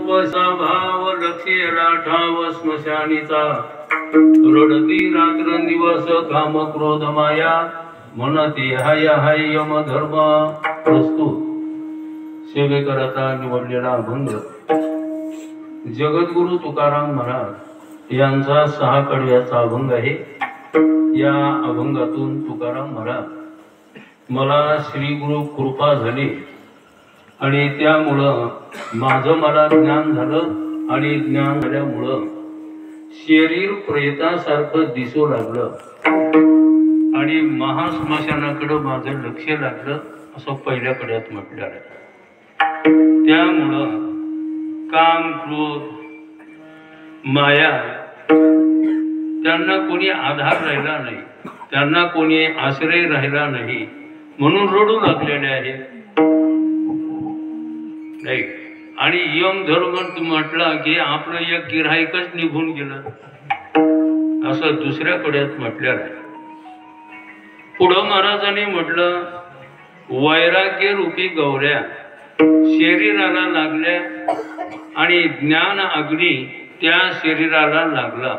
रूपसा भाव लक्ष्य राठाव स्मशानीचा रडती रात्रंदिवस काम क्रोध माया म्हणती हाय हाय यम धर्म प्रस्तुत सेवेकरता निवडलेला अभंग जगद्गुरु तुकाराम महाराज यांचा 6 कडव्याचा अभंग आहे। या अभंगातून तुकाराम महाराज मला श्री गुरु कृपा झाली आणि त्यामुळं माझं मला ज्ञान झालं आणि ज्ञान झाल्यामुळं शरीर प्रेतासारखं दिसू लागलं आणि महास्मशानाकडे माझं लक्ष लागलं असं पहिल्या कड्यात म्हटलं आहे। त्यामुळं काम क्रोध माया त्यांना कोणी आधार राहिला नाही, त्यांना कोणी आश्रय राहिला नाही म्हणून रडू लागलेले आहे नाही। आणि यम धर्म म्हटला की आपलं एक गिऱ्हाईकच निघून गेलं असं दुसऱ्या कड्यात म्हटलेलं आहे। पुढं महाराजांनी म्हटलं वैराग्य रूपी गौऱ्या शरीराला लागल्या आणि ज्ञान अग्नी त्या शरीराला लागला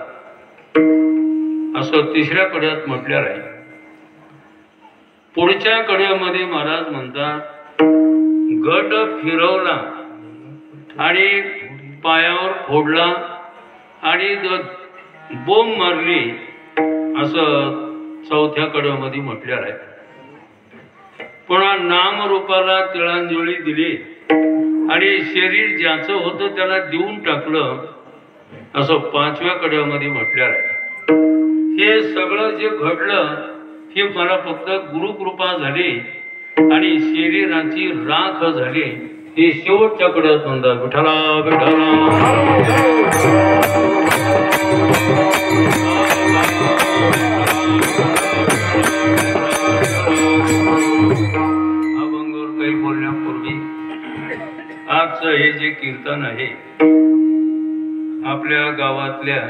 असं तिसऱ्या कड्यात म्हटलेलं आहे। पुढच्या कड्यामध्ये महाराज म्हणतात गट फिरवला आणि पायावर फोडला आणि बोंब मारली असं चौथ्या कड्यामध्ये म्हटलेलं आहे। पुन्हा नामरूपाला तिळांजली दिली आणि शरीर ज्याचं होतं त्याला देऊन टाकलं असं 5व्या कड्यामध्ये म्हटलेलं आहे। हे सगळं जे घडलं हे मला फक्त गुरुकृपा झाली आणि शरीराची राख झाली हे शेवटच्या कड्यात म्हणतात विठ्ठला विठ्ठला। अभंगावर काही बोलण्यापूर्वी आजचं हे जे कीर्तन आहे आपल्या गावातल्या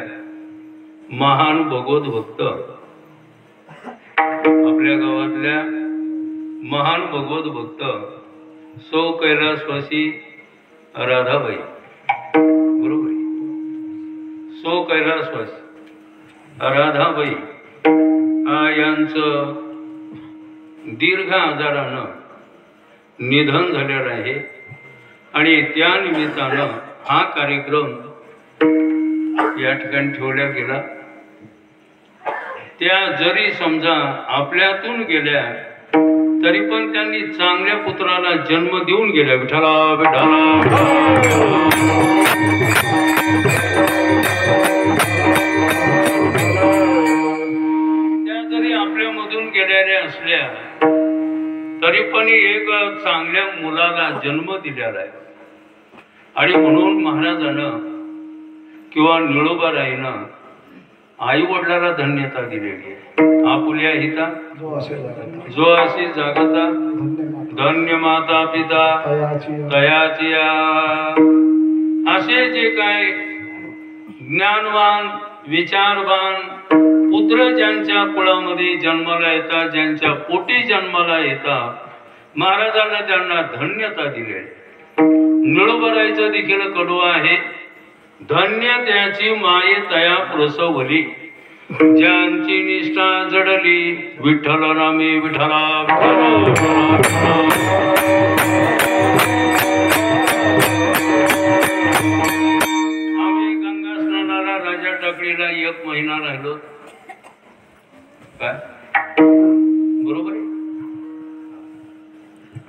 महान भगवत भक्त आपल्या गावातल्या महान भगवत भक्त सौ कैलासवासी राधाबाई बरोबर सौ कैलासवासी राधाबाई यांचं दीर्घ आजारानं निधन झालेलं आहे आणि त्या निमित्तानं हा कार्यक्रम या ठिकाणी ठेवला गेला। त्या जरी समजा आपल्यातून गेल्या तरी पण त्यांनी चांगल्या पुत्राला जन्म देऊन गेल्या विठ्ठला विठ्ठला। त्या जरी आपल्यामधून गेलेल्या असल्या तरी पण एक चांगल्या मुलाला जन्म दिलेला आहे आणि म्हणून महाराजानं किंवा निळोबाराईनं आई वडिलाला धन्यता दिलेली आहे। आपुल्या हिता जो अशी जागता धन्य माता पिता तयाची असे जे काय ज्ञानवान विचारवान पुत्र ज्यांच्या कुळामध्ये जन्माला येतात ज्यांच्या पोटी जन्माला येतात महाराजांना त्यांना धन्यता दिली। निळोबाराईचं देखील कडवं आहे धन्य त्याची माये तया प्रसवली ज्यांची निष्ठा जडली विठ्ठल नामे विठ्ठला आम्ही गंगा स्नानाला राजा टाकडीला 1 महिना राहिलो काय बरोबर आहे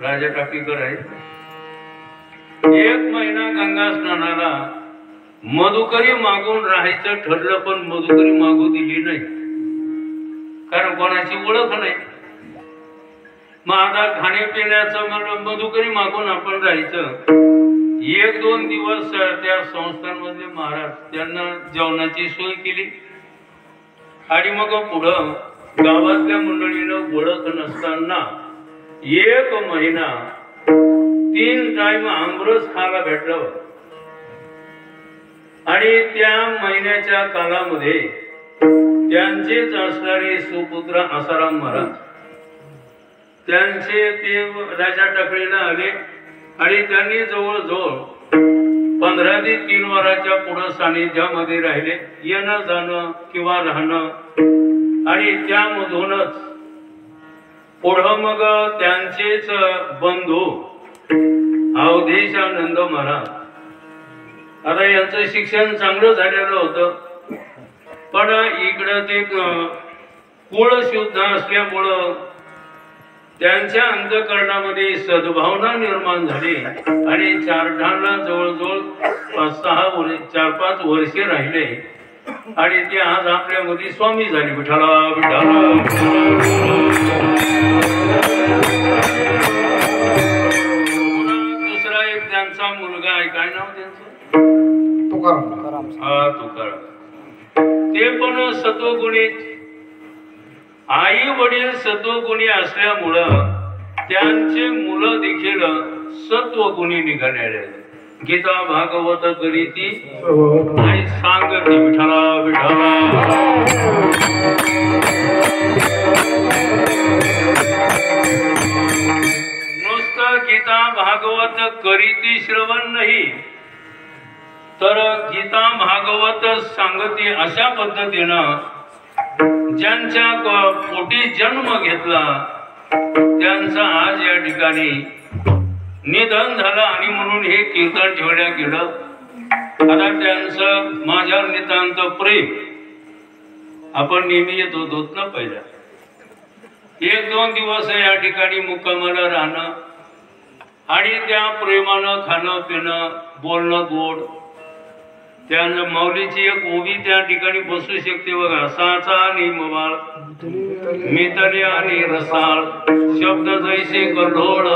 राजा टाकीकर आहे 1 महिना गंगा स्नानाला मधुकरी मागून राहायचं ठरलं पण मधुकरी मागू दिली नाही कारण कोणाची ओळख नाही। मग आता खाण्यापिण्याचं म्हणलं मधुकरी मागून आपण राहायचं 1-2 दिवस त्या संस्थांमधले महाराज त्यांना जेवणाची सोय केली आणि मग पुढं गावातल्या मंडळीनं ओळख नसताना 1 महिना 3 टाइम आमरस खायला भेटलं आणि त्या महिन्याच्या कालामध्ये त्यांचेच असणारे सुपुत्र आसाराम महाराज त्यांचे ते राजा टाकडीला आले आणि त्यांनी जवळजवळ 15 ते 3 वराच्या पुढे सानिध्यामध्ये राहिले, येणं जाणं किंवा राहणं, आणि त्यामधूनच पुढं मग त्यांचेच बंधू अवधेशानंद महाराज. आता यांचं शिक्षण चांगलं झालेलं होतं, पण इकडं ते कुळ शुद्ध असल्यामुळं त्यांच्या अंतःकरणामध्ये सद्भावना निर्माण झाली आणि चारठाणला जवळजवळ 4-5 वर्षे राहिले आणि ते आज आपल्यामध्ये स्वामी झाले. विठ्ठला विठ्ठला. दुसरा एक त्यांचा मुलगा आहे, काय नाव त्यांचं? तुकाराम. हा, तुकाराम. ते पण सत्वगुणी, आई वडील सत्वगुणी असल्यामुळं त्यांचे मुलं देखील सत्वगुणी निघालेले. गीता भागवत करीती आणि सांगती विठ्ठला विठ्ठला. नुसतं गीता भागवत करीती श्रवण नाही, तर गीता भागवत सांगती अशा पद्धतीनं ज्यांच्या पोटी जन्म घेतला त्यांचा आज या ठिकाणी निधन झालं आणि म्हणून हे कीर्तन ठेवण्यात गेलं. आता त्यांचं माझ्यावर नितांत प्रेम. आपण नेहमी येत होतो ना पहिल्या 1-2 दिवस या ठिकाणी मुक्कामाला राहणं आणि त्या प्रेमानं खाणं पिणं बोलणं गोड. त्यानं माऊलीची एक ओवी त्या ठिकाणी बसू शकते बघा. साचा आणि मवाळ मितले आणि रसाळ शब्द जैसे कल्लोळ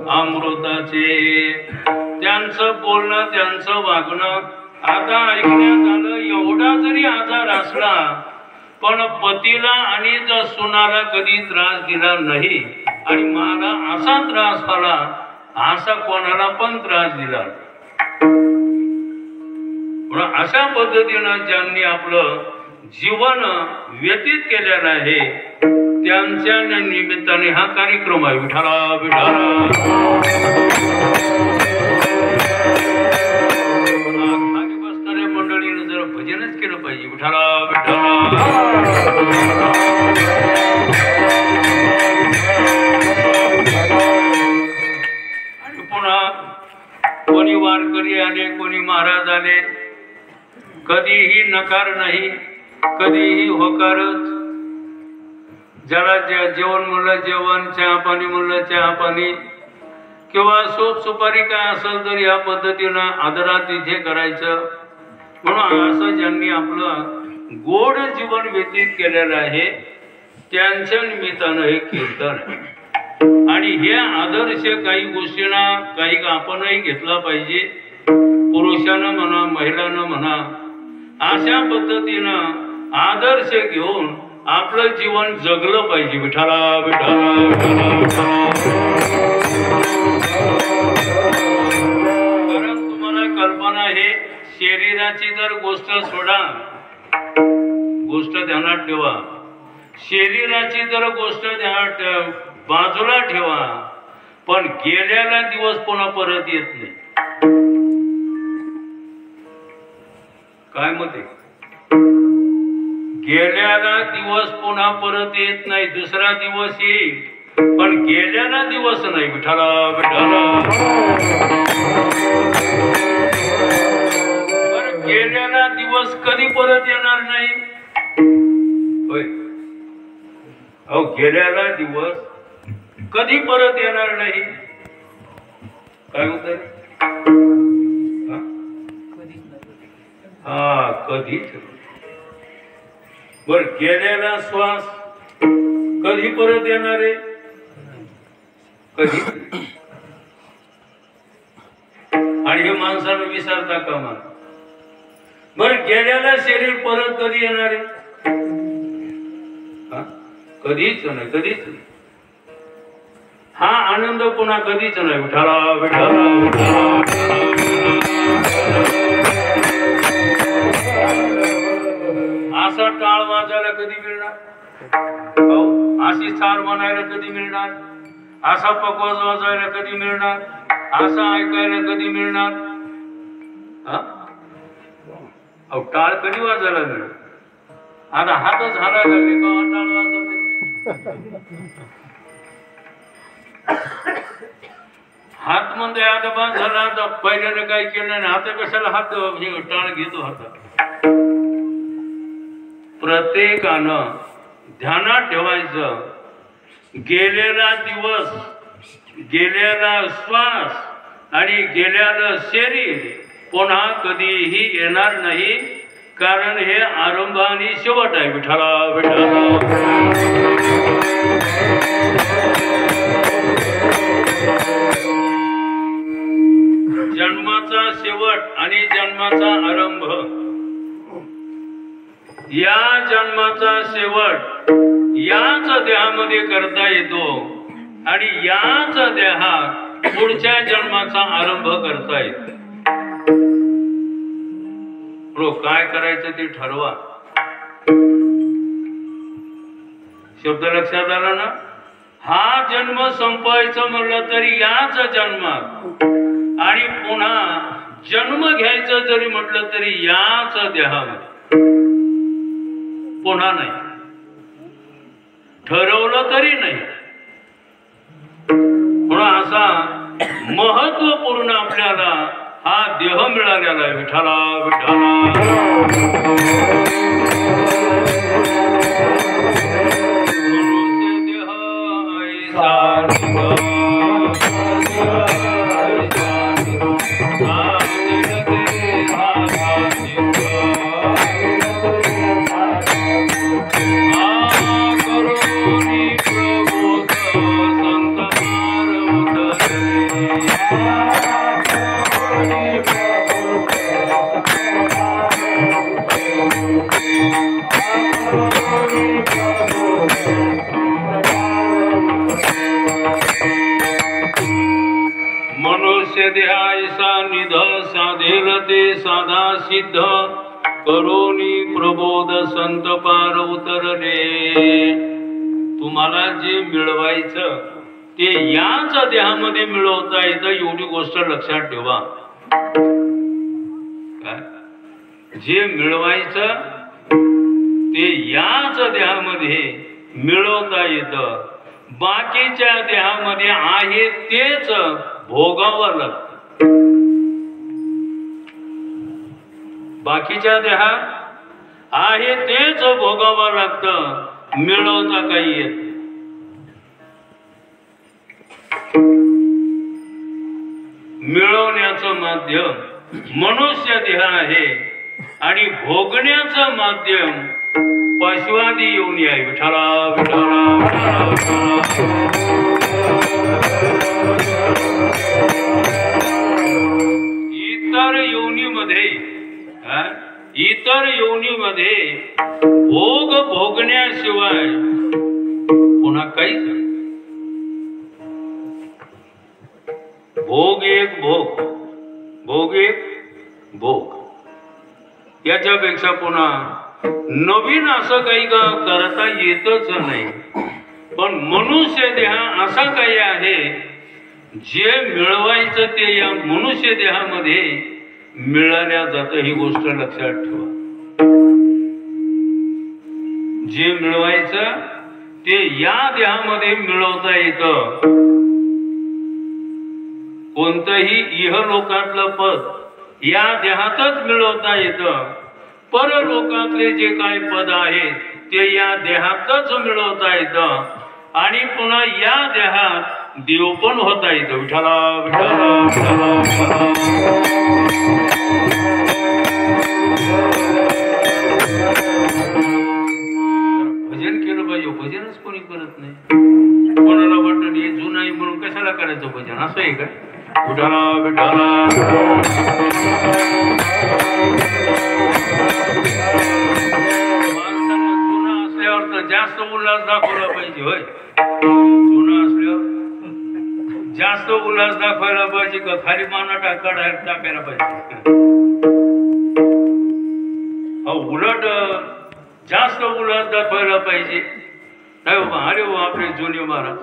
अमृताचे. त्यांचं बोलणं त्यांचं वागणं आता ऐकण्यात आलं. एवढा जरी आजार असला पण पतीला आणि सुनाला कधी त्रास दिला नाही आणि मला असा त्रास झाला असा कोणाला पण त्रास दिला. अशा पद्धतीनं ज्यांनी आपलं जीवन व्यतीत केलेलं आहे त्यांच्या निमित्ताने हा कार्यक्रम आहे. विठ्ठला विठ्ठला. खाली बसणाऱ्या मंडळीनं जरा भजनच केलं पाहिजे. विठ्ठला विठ्ठला. आणि पुन्हा कोणी वारकरी आले, कोणी महाराज आले, कधीही नकार नाही, कधीही होकारच. ज्याला जेवण म्हणलं जेवण, चहा पाणी म्हणलं चहा पाणी, किंवा सोप सुपारी काय असेल तर या पद्धतीनं आदरात तिथे करायचं. म्हणून असं ज्यांनी आपलं गोड जीवन व्यतीत केलेलं आहे त्यांच्या निमित्तानं हे कीर्तन. आणि हे आदर्श काही गोष्टींना काही आपणही घेतला पाहिजे. पुरुषानं म्हणा महिलांना म्हणा अशा पद्धतीनं आदर्श घेऊन आपलं जीवन जगलं पाहिजे. विठ्ठला विठ्ठला विठ्ठला. कारण तुम्हाला कल्पना आहे, शरीराची जर गोष्ट सोडा, गोष्ट ध्यानात ठेवा. शरीराची जर गोष्ट ध्यानात बाजूला ठेवा, पण गेलेला दिवस पुन्हा परत येत नाही. काय मते? गेलेला दिवस पुन्हा परत येत नाही. दुसरा दिवस येईल पण गेलेला दिवस नाही. विठ्ठला विठ्ठला. बरं, गेलेला दिवस कधी परत येणार नाही? होय, अहो गेलेला दिवस कधी परत येणार नाही. काय होत? हा, कधीच. बर, गेलेला श्वास कधी परत येणार आहे? कधी. आणि हे माणसानं विसरता कामा. बर, गेलेला शरीर परत कधी येणार आहे? कधीच नाही, कधीच नाही. हा आनंद पुन्हा कधीच नाही. विठ्ठला विठ्ठला. असा टाळ वाजायला कधी मिळणार? अशी चाल म्हणायला कधी मिळणार? असा पकवाज वाजायला कधी मिळणार? असा ऐकायला कधी मिळणार? हा अहो टाळ कधी वाजायला लागलं आता हातच हारा लागले का टाळ वाजवते हात म्हणते आता बंद झाला आता पहिल्याने काही केलं नाही आता कशाला हात टाळ घेतो हातात प्रत्येकानं ध्यानात ठेवायचं गेलेला दिवस गेलेला श्वास आणि गेलेलं शरीर पुन्हा कधीही येणार नाही कारण हे आरंभ आणि शेवट आहे विठ्ठला विठ्ठला जन्माचा शेवट आणि जन्माचा आरंभ या जन्माचा शेवट याच देहामध्ये करता येतो आणि याच देहात पुढच्या जन्माचा आरंभ करता येतो काय करायचं ते ठरवा शब्द लक्षात आला ना हा जन्म संपवायचं म्हणलं तरी याच जन्मात आणि पुन्हा जन्म घ्यायचं जरी म्हटलं तरी याच देहामध्ये पुन्हा नाही ठरवलं तरी नाही म्हणून असा महत्वपूर्ण आपल्याला हा देह मिळालेला आहे विठ्ठला विठ्ठला मनुष्य देहायसा निध साधेल ते साधा सिद्ध करोनी प्रबोध संत पार उतरले तुम्हाला जे मिळवायचं ते याच देहामध्ये मिळवता येतं एवढी गोष्ट लक्षात ठेवा जे मिळवायचं ते याच देहामध्ये मिळवता येतं बाकीच्या देहामध्ये आहे तेच भोगावं लागतं बाकीच्या देहात आहे तेच भोगावं लागतं मिळवता काही येत मिळवण्याचं माध्यम मनुष्य देह आहे आणि भोगण्याचं माध्यम पशुआदी योनी आहे विठ्ठला विठ्ठला इतर योनीमध्ये भोग भोगण्याशिवाय पुन्हा काहीच नाही भोग एक भोग भोग एक भोग याच्यापेक्षा पुन्हा नवीन असं काही करता येतच नाही पण मनुष्य देह असा काही आहे जे मिळवायचं ते या मनुष्य देहामध्ये मिळाल्या जातं ही गोष्ट लक्षात ठेवा जे मिळवायचं ते या देहामध्ये मिळवता येतं कोणतंही इहलोकातलं पद या देहातच मिळवता येतं परलोकातले जे काही पद आहेत ते या देहातच मिळवता येतं आणि पुन्हा या देहात देव पण होता येतं विठ्ठला विठ्ठला भजन केलं पाहिजे भजनच कोणी करत नाही कोणाला वाटत हे जुनं आहे म्हणून कशाला करायचं भजन असं आहे का विठ्ठला विठ्ठला जुना असल्यावर तर जास्त उल्हास दाखवला पाहिजे होय जुना असल्यावर जास्त उल्हास दाखवायला पाहिजे का खाली माना टाकायला पाहिजे उलट जास्त उल्हास दाखवायला पाहिजे नाही बाबा अरे हो आपले जुने महाराज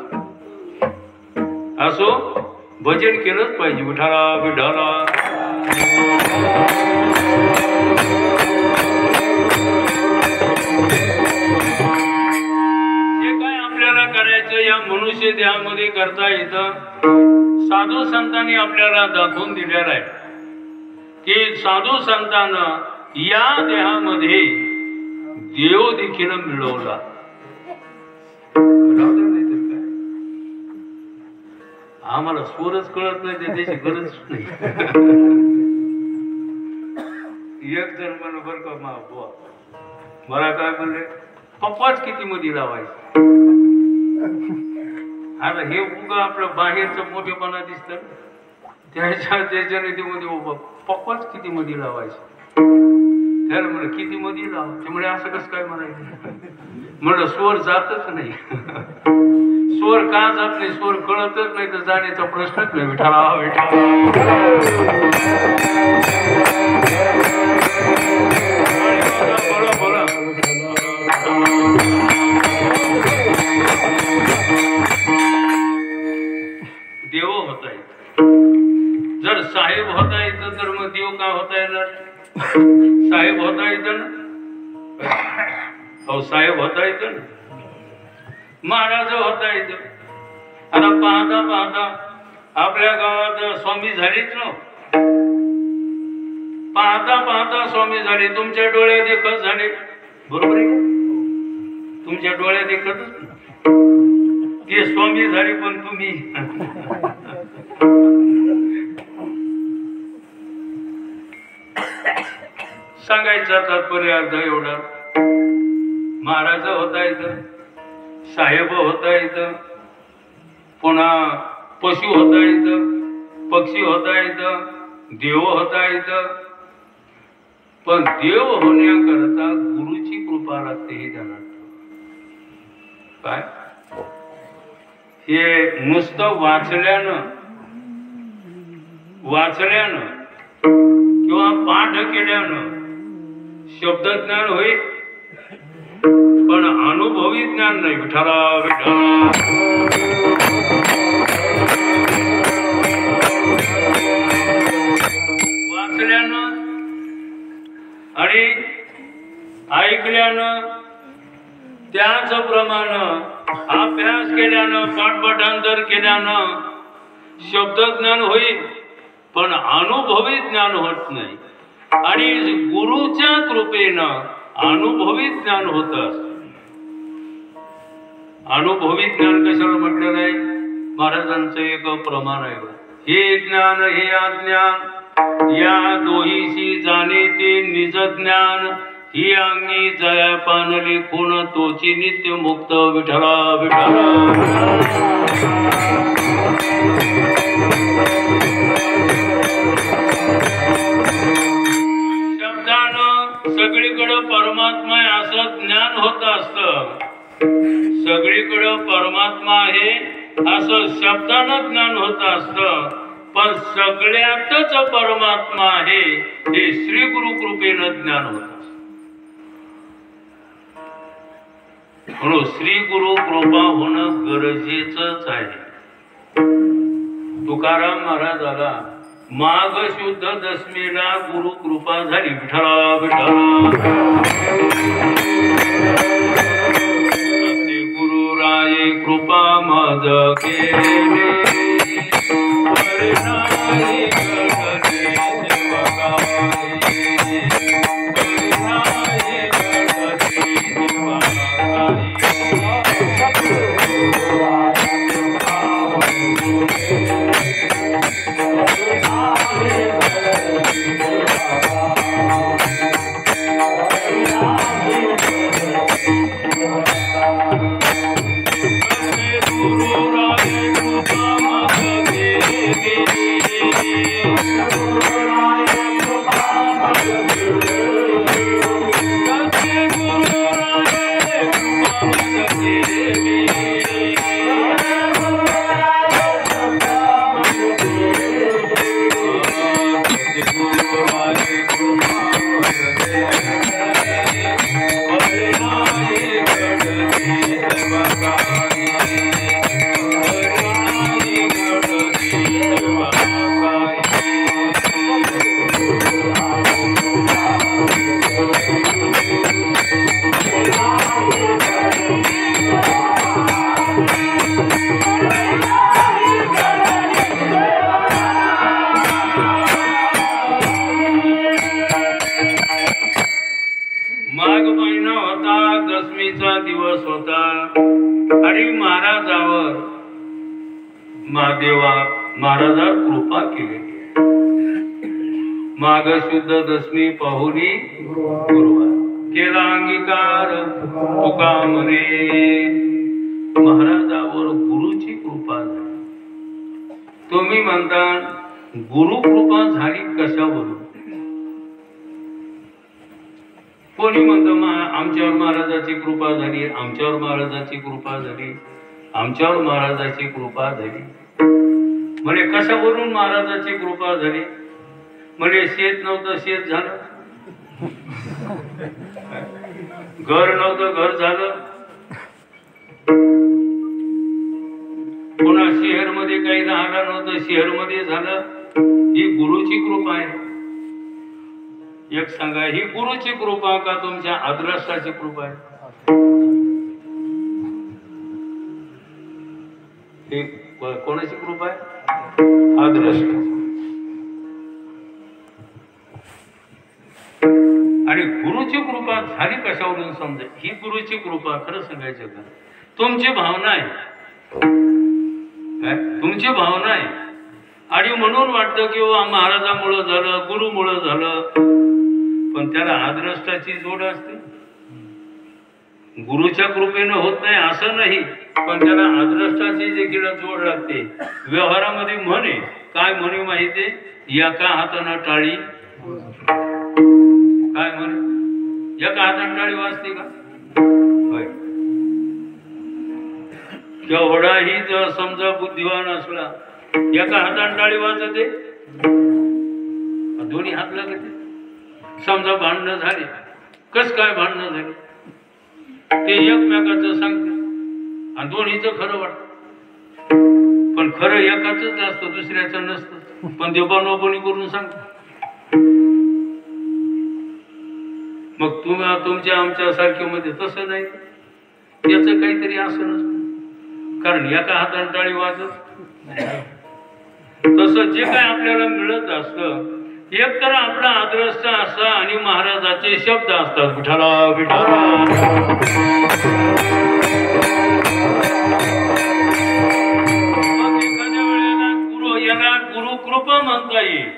असो भजन केलंच पाहिजे विठ्ठला विठ्ठला साधू संतांनी आपल्याला दाखवून दिलेला आहे की साधू संतांना या देहामध्ये देव देखील मिळवला. आम्हाला स्वरच कळत नाही, त्याची गरज नाही. एक जण म्हण बर का बुवा, मला काय म्हणले, पप्पाच किती मध्ये लावायचं. आता हे उगा आपलं बाहेरचं मोठेपणा दिसत, त्याच्याने ते मध्ये पप्पाच किती मध्ये लावायचं. त्याला म्हणलं किती मध्ये लाव, ते म्हणजे असं कसं काय म्हणायचं. म्हणलं स्वर जातच नाही. स्वर का जात नाही, स्वर कळतच नाही तर जाण्याचा प्रश्नच नाही. विठाला विठाला बोला. देव होता येत, जर साहेब होता येतं तर मग देव का होता येणार. साहेब होता येतं ना, हो साहेब होता येतं ना, महाराज होता येतं. आता पाहता पाहता आपल्या गावात स्वामी झालेच ना, पाहता पाहता स्वामी झाले, तुमच्या डोळ्यात देखत झाले. बरोबर आहे, तुमच्या डोळ्यात देखतच ते स्वामी झाले, पण तुम्ही सांगायचा तात्पर्य अर्थ एवढा, महाराज होता येतं, साहेब होता येतं, पुन्हा पशु होता येतं, पक्षी होता येतं, देव होता येतं. पण देव होण्याकरता गुरुची कृपा लागते हे ध्यानात. काय हे नुसतं वाचल्यानं किंवा पाठ केल्यानं शब्दज्ञान होईल, पण अनुभवी ज्ञान नाही. विठाला विठाला वाचल्यानं आणि ऐकल्यानं, त्याचप्रमाणे अभ्यास केल्यानं, पाठपठांतर केल्यानं शब्दज्ञान होईल, पण अनुभवी ज्ञान होत नाही. आणि गुरुच्या कृपेनं अनुभवी ज्ञान होत असत. अनुभवी ज्ञान कशाला म्हटलेलं आहे, महाराजांचं एक प्रमाण आहे. हे ज्ञान हे अज्ञान या दोहीशी जाणे ते निज ज्ञान, ही अंगी जया पानले कोण तोची नित्य मुक्त. विठला विठला शब्दानं सगळीकडे परमात्मा आहे असं ज्ञान होत असत. सगळीकडे परमात्मा आहे असं शब्दानं ज्ञान होत असत, पण सगळ्यातच परमात्मा आहे हे श्री गुरु कृपेनं ज्ञान होत असत. म्हणून श्री गुरु कृपा होणं गरजेचंच आहे. तुकाराम महाराजाला माघ शुद्ध दशमीला गुरु कृपा झाली. विठला विठला गुरु राये कृपा मज केले, Thank you. पौर्णिमेचा दिवस होता आणि महाराजावर महाराजावर कृपा केली. माघ शुद्ध दशमी पाहुणी गुरुवार केला अंगीकार तुका म्हणे. महाराजावर गुरुची कृपा झाली. तुम्ही म्हणता गुरु कृपा झाली कशावरून? कोणी म्हणतं आमच्यावर महाराजाची कृपा झाली, आमच्यावर महाराजाची कृपा झाली, आमच्यावर महाराजाची कृपा झाली. म्हणे कशावरून महाराजाची कृपा झाली? म्हणे शेत नव्हतं शेत झालं, घर नव्हतं घर झालं, पुन्हा शहर मध्ये काही राहणार नव्हतं शहर मध्ये झालं. ही गुरुची कृपा आहे. एक सांगा, ही गुरुची कृपा का तुमच्या अदृष्टाची कृपा आहे? ही कोणाची कृपा आहे? अदृष्ट. आणि गुरुची कृपा झाली कशावरून समजा? ही गुरुची कृपा खरं सांगायचं का तुमची भावना आहे, तुमची भावना आहे. आणि म्हणून वाटतं की महाराजामुळं झालं, गुरुमुळं झालं, पण त्याला अदृष्टाची जोड असते. गुरुच्या कृपेनं होत नाही असं नाही, पण त्याला अदृष्टाची देखील जोड लागते. व्यवहारामध्ये म्हणे काय म्हणे माहिती? एका हातानं टाळी, काय म्हणे? एका हातानं टाळी वाजते का? केवढाही जर समजा बुद्धिवान असला, एका हातानं टाळी वाजते, दोन्ही हात लागते. समजा भांडणं झाले, कस काय भांडणं झाले ते एकमेकाचं सांगते आणि दोन्हीचं खरं वाटत. पण खरं एकाच असतं, दुसऱ्याचं नसतं. पण ते बनवाबनी करून सांगत. मग तुमच्या आमच्या सारख्या मध्ये तसं नाही. त्याचं काहीतरी असं नसतं, कारण एका हाताने टाळी वाजत. तसं जे काय आपल्याला मिळत असतं, एक तर आपला आदर्श असा आणि महाराजाचे शब्द असतात, विठ्ठला विठ्ठला. एखाद्या वेळेला याला गुरु कृपा म्हणता येईल,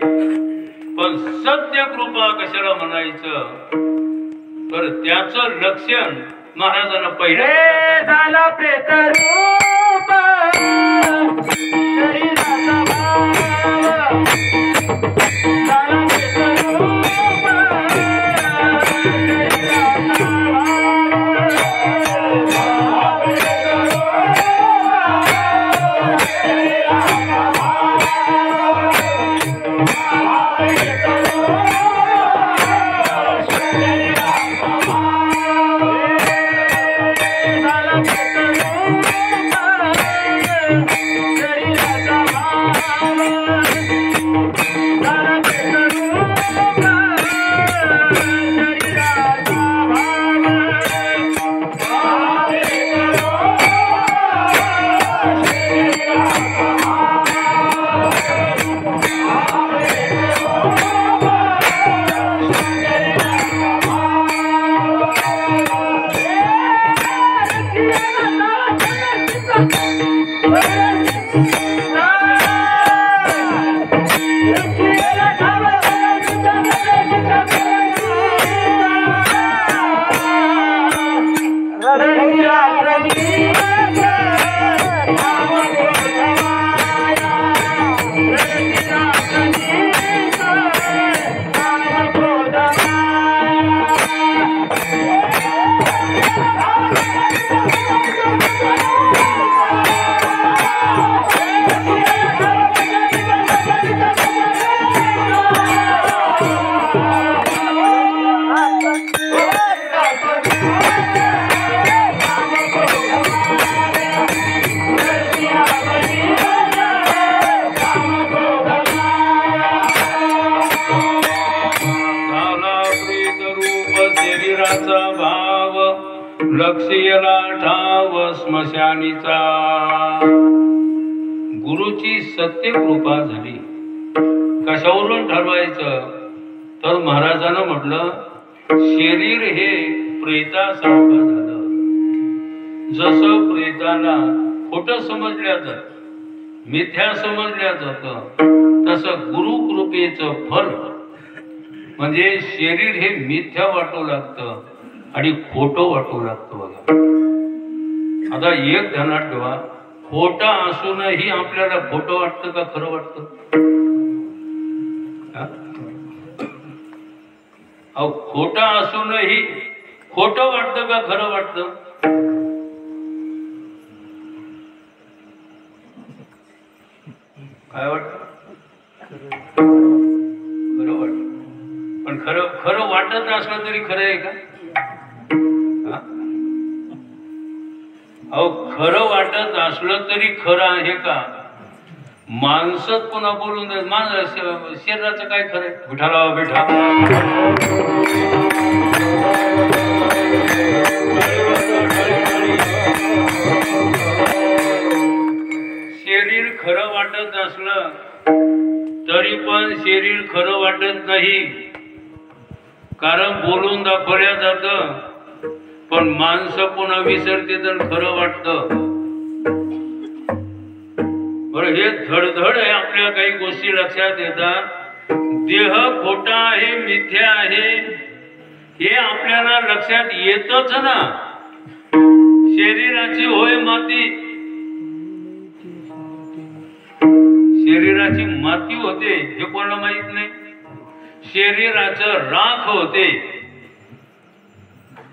पण सत्य कृपा कशाला म्हणायचं? तर त्याचं लक्षण महाराजांना पहिलं झालं प्रेतरूप शरीराचा भाव. लक्ष्यला ठाव स्मशानीचा. गुरुची सत्य कृपा झाली. कशावरून ठरवायचं? तर महाराजांना म्हटलं शरीर हे प्रेतासारखं झालं. जसं प्रेताला खोटं समजल्या जात, मिथ्या समजल्या जात, तसं गुरुकृपेचं फल म्हणजे शरीर हे मिथ्या वाटू लागतं आणि खोटं वाटू लागतं. बघा आता एक ध्यानात ठेवा, खोटं असूनही आपल्याला खोटं वाटतं का खरं वाटतं? अहो खोटं असूनही खोटं वाटतं का खरं वाटतं? काय वाटतं? खरं वाटतं. पण खरं खरं वाटत असलं तरी खरं आहे का? अहो खरं वाटत असलं तरी खरं आहे का? माणसं पुन्हा बोलून शरीराचं काय खरं आहे? विठाला विठा शरीर खरं वाटत असलं तरी पण शरीर खरं वाटत नाही, कारण बोलून दाखवल्या जातं. पण माणसं पुन्हा विसरते तर खरं वाटतं. बरं हे धडधड आहे, आपल्या काही गोष्टी लक्षात येतात. देह खोटा आहे, मिथ्या आहे हे आपल्याला लक्षात येतच ना. शरीराची होय माती, शरीराची माती होते हे कोणाला माहित नाही. शरीराचं राख होते,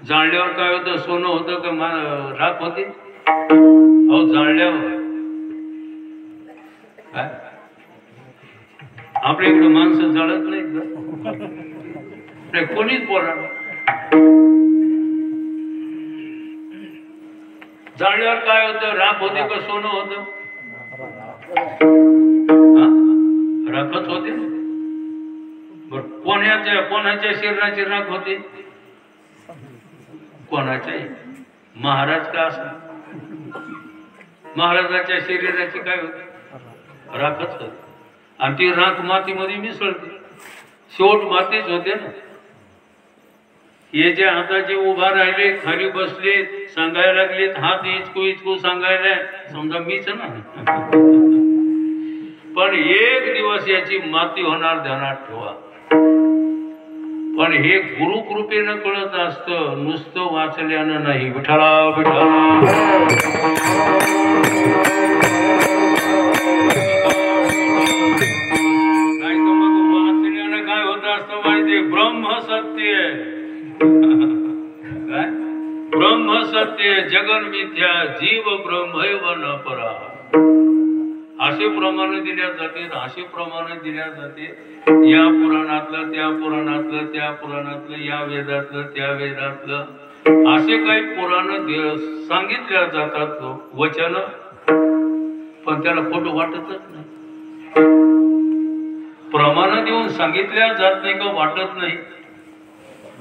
जाळल्यावर काय होतं? सोनं होतं का राख होते? अहो जाळल्यावर काय आपल्या इकडे माणसं जळत नाहीत, कोणीच बोला. जाळल्यावर काय होतं? राख होते का सोनं होतं? राखच होते. कोणाच्या शरीराची राख होते? कोणाच्याही. महाराज का असं, महाराजाच्या शरीराची काय होते? राखच होते. आणि ती राख मातीमध्ये मिसळते, शेवट मातीच होते ना. हे जे आता जे उभा राहिले, खाली बसले, सांगायला लागलेत, हात इचकू इचकू सांगायला, समजा मीच ना. पण एक दिवस याची माती होणार, ध्यानात ठेवा. पण हे गुरुकृपेनं कळत असतं, नुसतं वाचल्यानं नाही. विठाला विठाला काय तर मग वाचल्यानं काय होत असतं माहिती? ब्रह्म सत्य काय? ब्रह्म सत्य जगन मिथ्या जीव ब्रह्मैव न परा. असे प्रमाण दिल्या जाते, असे प्रमाण दिल्या जाते. या पुराणातलं त्या पुराणातलं, त्या पुराणातलं या वेदातलं त्या वेदातलं, असे काही पुराण सांगितल्या जातात वचन. पण त्याला खोटं वाटतच नाही. प्रमाण देऊन सांगितल्या जात नाही का? वाटत नाही.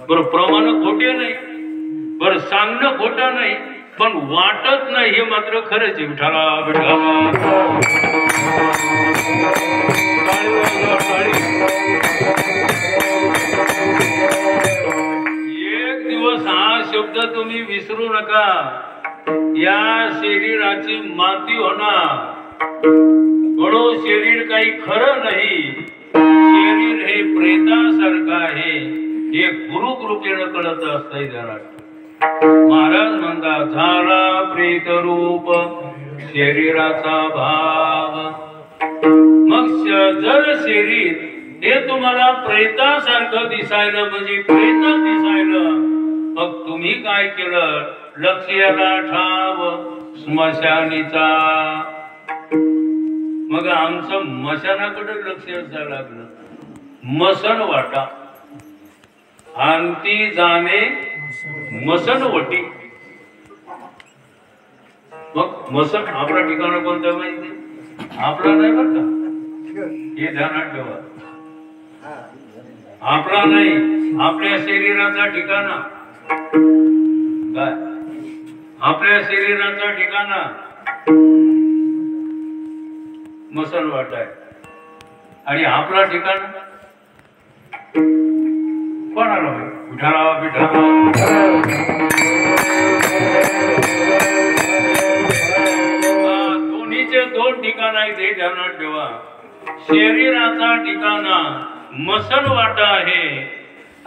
बरं प्रमाण खोटे नाही, बरं सांगणं खोटं नाही, पण वाटत नाही हे मात्र खरंच. विठाला विठाला एक दिवस हा शब्द तुम्ही विसरू नका. या शरीराची माती होणार, म्हणून शरीर काही खरं नाही. शरीर हे प्रेतासारखं आहे, हे गुरुकृपेनं कळत असतंय. जरा महाराज म्हणतात, झाला प्रेत रूप शरीराचा भाव. मग जर शरीर हे तुम्हाला प्रेतासारखं दिसायला, म्हणजे प्रेत दिसायला, मग तुम्ही काय केलं? लक्ष याला ठाव स्मशानीचा. मग आमचं मशानाकडे लक्ष असायला लागलं. मसन वाटा अंती जाणे मसनवटी. मग मसन आपला ठिकाण कोणतं माहिती? आपला नाही बरं का, हे ध्यानात ठेवा. आपला नाही, आपल्या शरीराचा ठिकाणा काय? आपल्या शरीराचा ठिकाणा मसन वाटा आहे. आणि आपला ठिकाण कोणाला? विठाला विठाला दोन ठिकाण आहेत हे ध्यानात ठेवा. शरीराचा ठिकाणा मसन वाटा आहे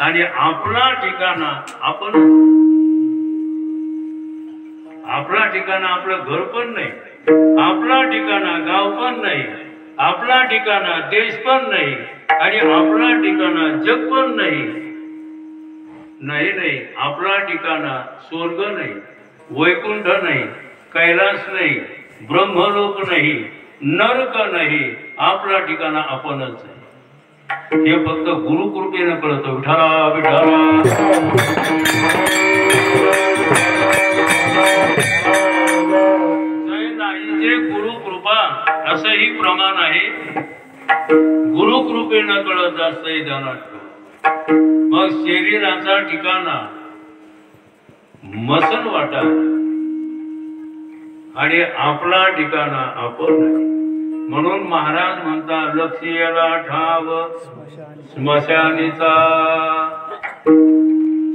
आणि आपला ठिकाणा आपण. आपला ठिकाणा आपलं घर पण नाही, आपला ठिकाणा गाव पण नाही, आपला ठिकाणा देश पण नाही आणि आपला ठिकाणा जग पण नाही. नाही, आपला ठिकाणा स्वर्ग नाही, वैकुंठ नाही, कैलास नाही, ब्रह्मलोक नाही, नरक नाही. आपला ठिकाणा आपणच आहे. हे फक्त गुरुकृपेनं कळतं. विठाला विठाला. जे गुरुकृपा असंही प्रमाण आहे. गुरुकृपेनं कळत असतंही ध्यानात. मग शरीराचा ठिकाणा मसन वाटा आणि आपला ठिकाणा आपण. म्हणून महाराज म्हणतात लक्ष याला ठाव स्मशानीचा.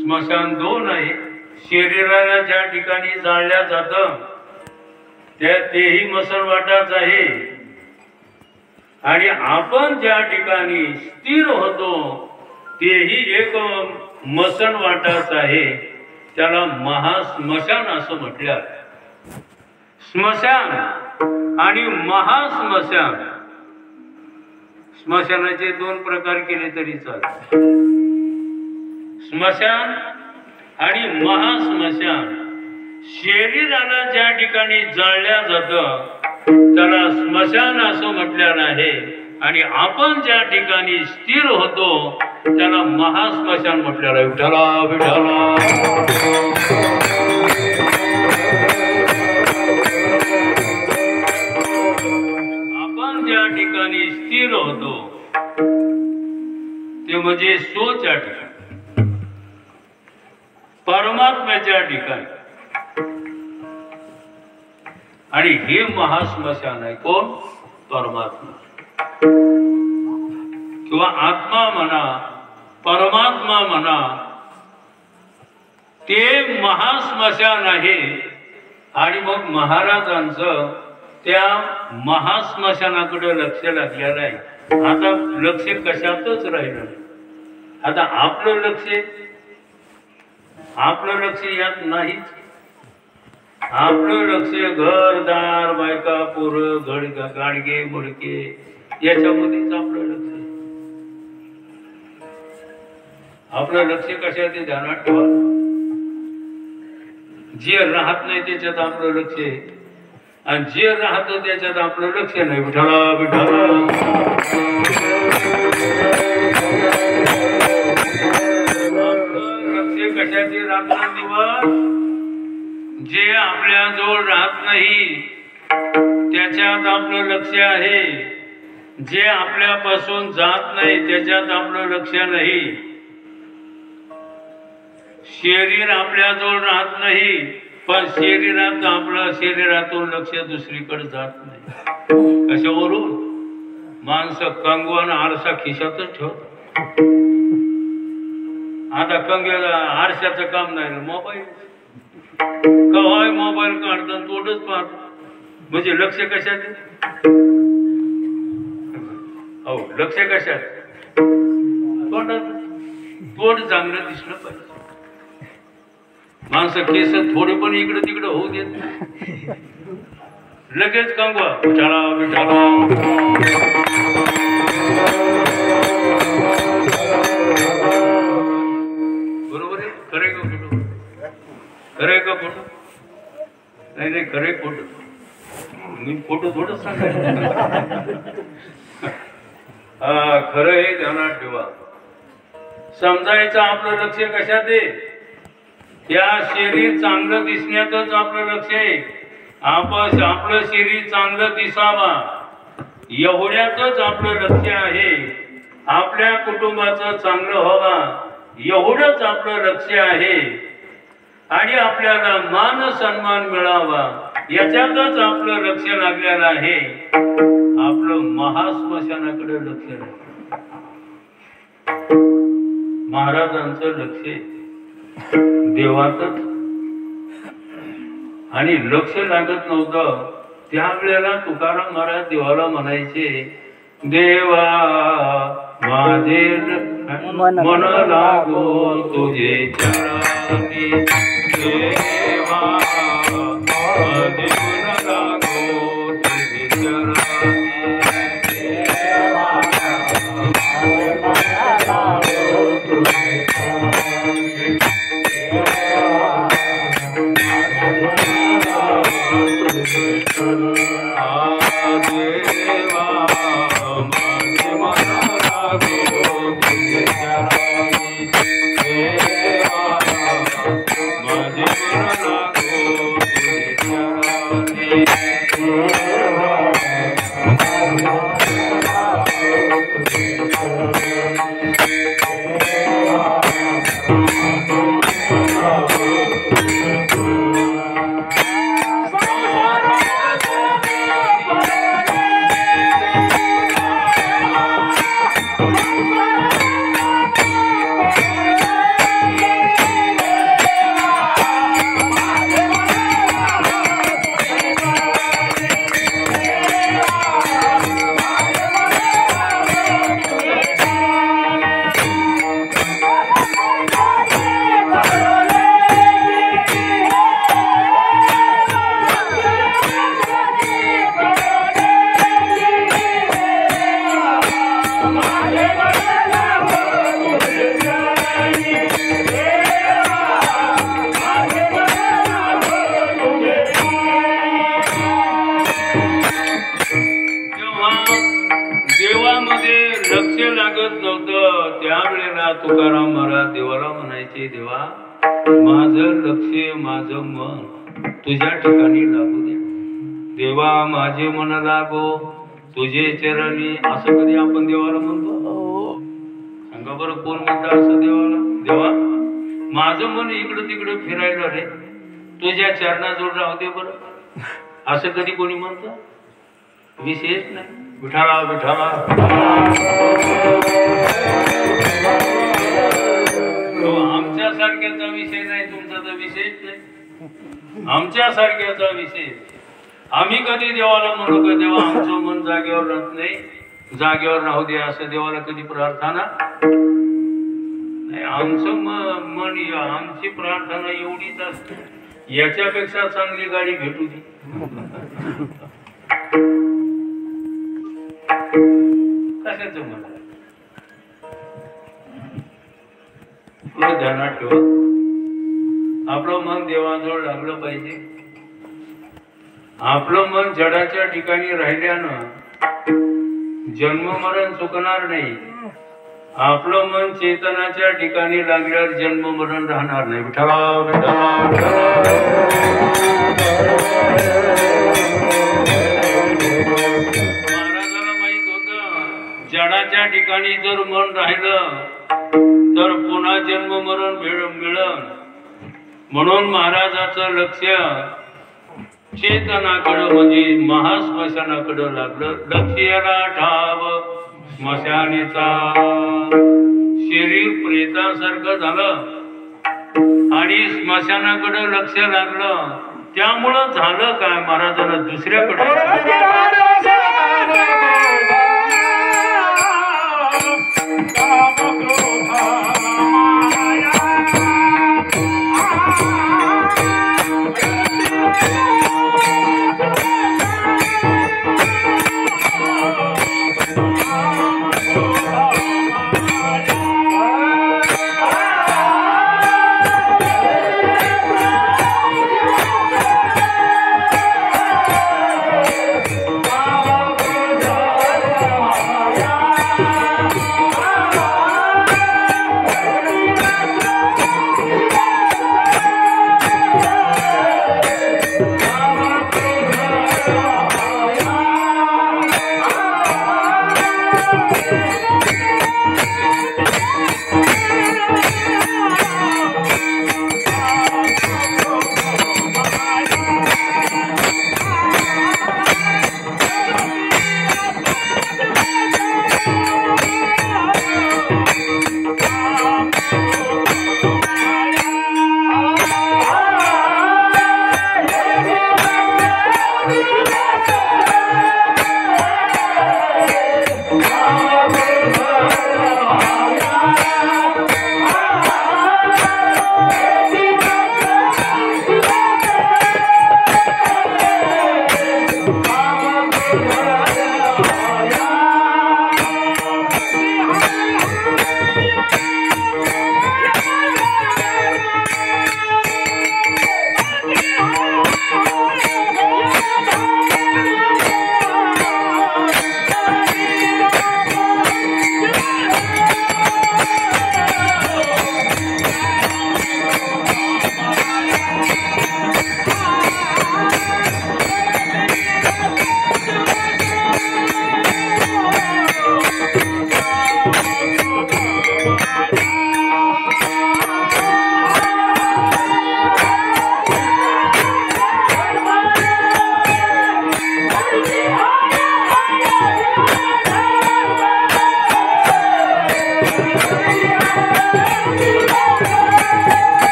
स्मशान दोन आहे. शरीराला ज्या ठिकाणी जाळल्या जातं तेही मसणवाटाच आहे आणि आपण ज्या ठिकाणी स्थिर होतो तेही एक मसणवाटाच आहे. त्याला महास्मशान असं म्हटलं. स्मशान आणि महास्मशान. स्मशानाचे दोन प्रकार केले तरी चालतात. स्मशान आणि महास्मशान. शरीराला ज्या ठिकाणी जाळल्या जातं त्याला स्मशान असं म्हटलेलं आहे आणि आपण ज्या ठिकाणी स्थिर होतो त्याला महास्मशान म्हटलेलं आहे. विठाला विठाला. आपण ज्या ठिकाणी स्थिर होतो ते म्हणजे सोच्या ठिकाणी, परमात्म्याच्या ठिकाणी. आणि हे महास्मशान आहे. कोण? परमात्मा किंवा आत्मा म्हणा, परमात्मा म्हणा, ते महास्मशान आहे. आणि मग महाराजांचं त्या महास्मशानाकडे लक्ष लागलेलं आहे. आता लक्ष कशातच राहिलं नाही. आता आपलं लक्ष यात नाहीच. आपलं लक्ष घरदार, बायका, पोरं, गाडगे मुडके याच्यामध्येच आपलं लक्ष. आपलं लक्ष कशात ध्यानात ठेवा. जे राहत नाही त्याच्यात आपलं लक्ष आहे आणि जे राहतं त्याच्यात आपलं लक्ष नाही. विठाला विठाला. आपलं लक्ष कशाचे रात्रंदिवस. जे आपल्या जवळ राहत नाही त्याच्यात आपलं लक्ष आहे. जे आपल्यापासून जात नाही त्याच्यात आपलं लक्ष नाही. शरीर आपल्या जवळ राहत नाही पण शरीरातून लक्ष दुसरीकडे जात नाही. कशावरून? माणसं कंगवान आरसा खिशातच ठेवतात. आता कंगव्याला आरशाचं काम नाही. मोबाईल कवाय मोबाईल काढतात तोडच पाहतो. म्हणजे लक्ष कशात? हो, लक्ष कशात? तोंडात. तोंड चांगलं दिसलं पाहिजे. माणसं केस थोडे पण इकडे तिकडे होऊ देत लगेच कंगवा. विठाला विठाला. बरोबर आहे. खरे का फोटो? खरे का फोटो? नाही खरे फोटो. मी फोटो थोडंच सांगायचं. खरं हे ध्यानात ठेवा. समजायचं आपलं लक्ष कशात आहे. या शरीर चांगलं दिसण्यातच आपलं लक्ष आहे. आपलं शरीर चांगलं दिसावा एवढ्यातच आपलं लक्ष आहे. आपल्या कुटुंबाचं चांगलं व्हावा एवढंच आपलं लक्ष आहे. आणि आपल्याला मान सन्मान मिळावा याच्यातच आपलं लक्ष लागलेलं आहे. आपलं महास्मशानाकडे लक्ष नाही. महाराजांचं लक्ष देवातच. आणि लक्ष लागत नव्हतं त्यावेळेला तुकाराम महाराज देवाला म्हणायचे, देवा माझे मन लागो तुझे चरणी, देवा माझे मन लागो तुझे चरणी, देवा माझे मन लागो तुझे चरणी, तुकाराम महाराज देवाला म्हणायचे, देवा माझं लक्ष माझं मन तुझ्या ठिकाणी लागू द्या, देवा माझे मन लागो तुझे चरणी. असं कधी आपण देवाला म्हणतो? सांगा बरं, कोण म्हणतं असं देवाला? देवा माझं मन इकडं तिकडं फिरायला रे, तुझ्या चरणाजवळ राहू दे बरं. असं कधी कोणी म्हणतं? विशेष नाही. विठाला विठाला आमच्या सारख्याचा विषय नाही, तुमचा तर विशेष नाही. आमच्या सारख्याचा विषय. आम्ही कधी देवाला म्हणू का देवा आमचं मन जागेवर राहत नाही, जागेवर राहू दे असं देवाला कधी प्रार्थना नाही. आमचं मन आमची प्रार्थना एवढीच असते, याच्यापेक्षा चांगली गाडी भेटू दे. कशाचं मन ध्यानात ठेवा. आपलं मन देवाजवळ लागलं पाहिजे. आपलं मन जडाच्या ठिकाणी राहिल्यानं जन्म मरण चुकणार नाही. आपलं मन चेतनाच्या ठिकाणी लागल्यावर जन्म मरण राहणार नाही. विठ्ठला महाराजाला माहित होत, जडाच्या ठिकाणी जर मन राहिलं तर पुन्हा जन्म मरण मिळन. म्हणून महाराजाचं लक्ष चेतनाकडं म्हणजे महास्मशानाकडं लागलं. लक्ष याला ठाव स्मशानेचा. शरीर प्रेतासारखं झालं आणि स्मशानाकडं लक्ष लागलं. त्यामुळं झालं काय, महाराजांना दुसऱ्याकडे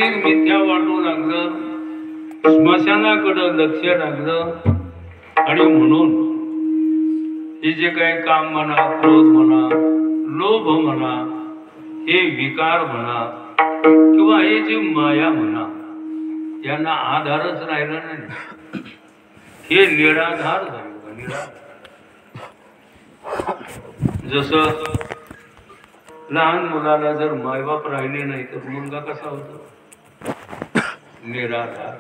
नैमित्तिक मिथ्या वाटू लागलं, स्मशानाकडं लक्ष लागलं आणि म्हणून हे जे काही काम म्हणा, क्रोध म्हणा, लोभ म्हणा, हे विकार म्हणा किंवा हे जे माया म्हणा, यांना आधारच राहिला नाही. हे निराधार झाले. निराधार जसं लहान मुलाला जर मायबाप राहिले नाही तर मुलगा कसा होतो? निराधार.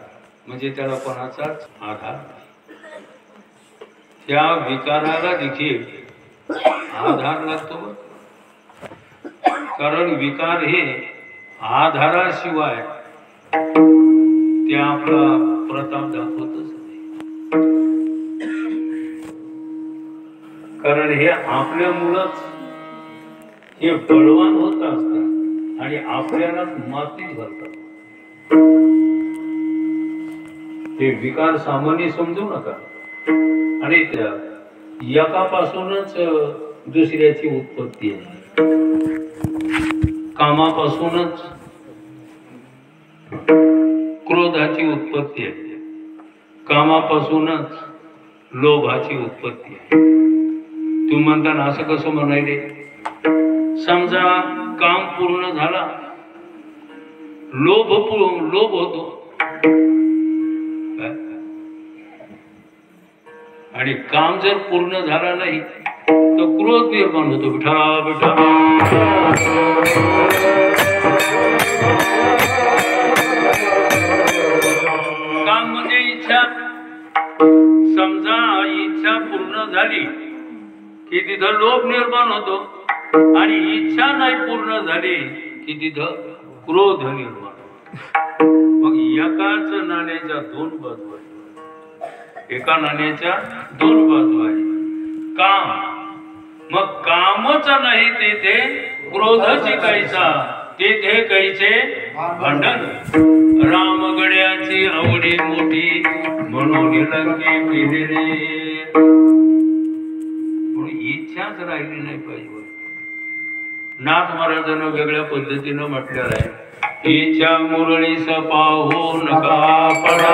म्हणजे त्याला कोणाचाच आधार. त्या विकाराला देखील आधार लागतो. कारण विकार हे आधाराशिवाय ते आपला प्रताप दाखवतच नाही. कारण हे आपल्यामुळंच हे बळवान होत असतात आणि आपल्याला मातीत घालतात. हे विकार सामान्य समजू नका. आणि त्या एकापासूनच दुसऱ्याची उत्पत्ती आहे. कामापासूनच क्रोधाची उत्पत्ती आहे. कामापासूनच लोभाची उत्पत्ती आहे. तुम्ही म्हणता असं कसं म्हणायले? समजा काम पूर्ण झाला, लोभ होतो आणि काम जर पूर्ण झाला नाही तर क्रोध निर्माण होतो. विठ्ठला विठ्ठला. काम म्हणजे इच्छा. समजा इच्छा पूर्ण झाली की तिथं लोभ निर्माण होतो आणि इच्छा नाही पूर्ण झाली की तिथं क्रोध निर्माण होतो. मग एकाच नाण्याच्या दोन बाजू आहेत. एका नाण्याच्या दोन बाजू आहेत. काम, मग कामच नाही तेथे क्रोधची कैसा, तेथे कैसे भांडण. रामगड्याची आवडी मोठी म्हणून लंके फिरले. म्हणून इच्छाच राहिली नाही पाहिजे. नाथ महाराजांना वेगळ्या पद्धतीनं म्हटलेलं आहे, इच्छा मुरळीस पाहू नका पडा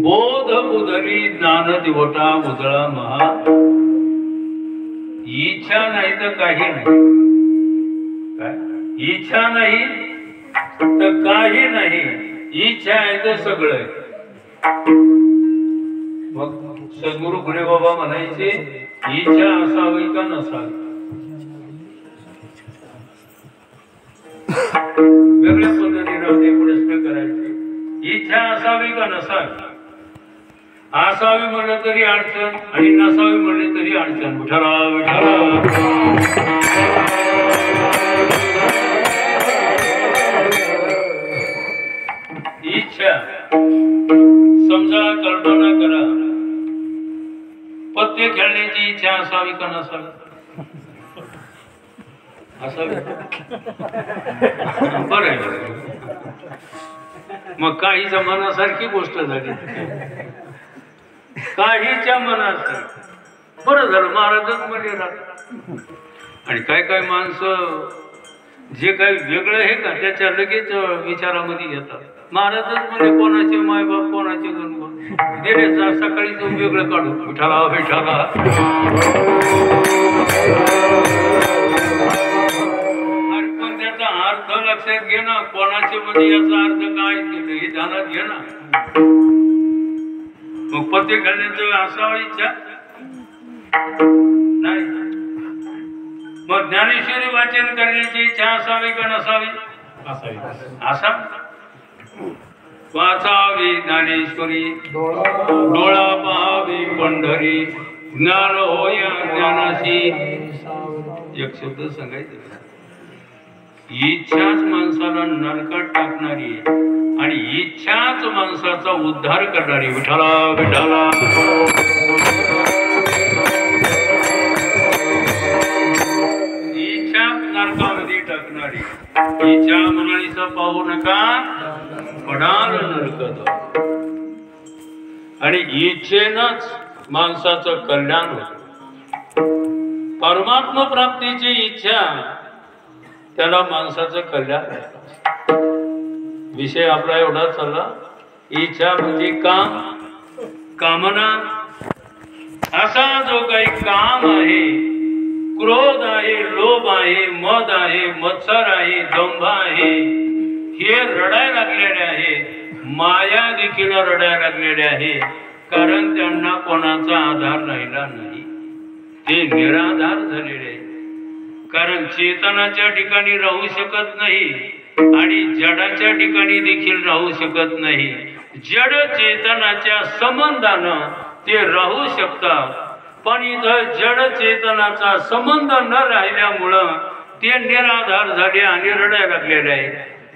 बोध उदरी ज्ञान दिवटा उजळा महा. इच्छा नाही तर काही नाही. इच्छा नाही तर काही नाही. इच्छा आहे तर सगळं आहे. मग सद्गुरु गुढे बाबा म्हणायचे, इच्छा असावी का नसावी? वेगळ्या पद्धतीने प्रश्न करायचे. इच्छा असावी का नसावी? असावी म्हणलं तरी अडचण आणि नसावी म्हणले तरी अडचण. विठ्ठला विठ्ठला. इच्छा, समजा कल्पना करा, पत्ते खेळण्याची इच्छा असावी का नसावी? असावी. बरं आहे. मग काहीच्या मनासारखी गोष्ट झाली. काहीच्या मनासारखी. बरं झालं महाराजच मध्ये राहत. आणि काय काय माणसं जे काही वेगळं आहे का त्याच्या लगेच विचारामध्ये येतात. महाराजच म्हणजे कोणाचे मायबाप, कोणाचे गणगण दिले. सकाळी तो वेगळं काढू. विठ्ठला विठ्ठला. अर्थ लक्षात घे ना, कोणाचे मध्ये याचा अर्थ काय केलं हे ध्यानात घे ना. मग पत्ते खाण्याचं असावा इच्छा नाही. मग ज्ञानेश्वरी वाचन करण्याची इच्छा असावी का नसावी? असा वाचावी ज्ञानेश्वरी, डोळा पहावी पंढरी, ज्ञान होया ज्ञानाशी. एक शब्द सांगायचं, इच्छाच माणसाला नरकात टाकणारी आणि इच्छाच माणसाचा उद्धार करणारी. विठ्ठला विठ्ठला. इच्छा नरकामध्ये टाकणारी. इच्छा म्हणालीचा पाहू नका, पडाल नरकात. आणि इच्छेनच माणसाचं कल्याण होतं. परमात्मा प्राप्तीची इच्छा त्याला माणसाचं कल्याण. विषय आपला एवढा चालला. इच्छा म्हणजे काम, कामना. असा जो काही काम आहे, क्रोध आहे, लोभ आहे, मद आहे, मत्सर आहे, दंभ आहे, हे रडायला लागलेले आहे. माया देखील रडायला लागलेले आहे. कारण त्यांना कोणाचा आधार राहिला नाही. ते निराधार झालेले. कारण चेतनाच्या ठिकाणी राहू शकत नाही आणि जडाच्या ठिकाणी देखील राहू शकत नाही. जड चेतनाच्या संबंधानं ते राहू शकतात, पण इथं जड चेतनाचा संबंध न राहिल्यामुळं ते निराधार झाले आणि रडायला लागलेले आहे.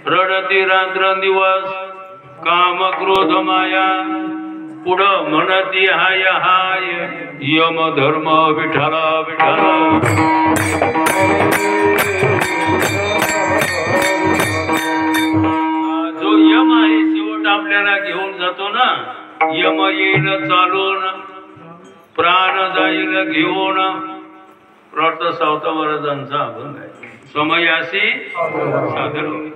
रडती रात्रंदिवस काम क्रोध माया, पुढं म्हणती हाय हाय यम धर्म. विठ्ठला विठ्ठला. जो यम आहे शेवट आपल्याला घेऊन जातो ना. यम येईल चालून, प्राण जाईल घेऊन. प्रॉर्थ सावता महाराजांचा अभंग आहे. समयाशी सादर होईल,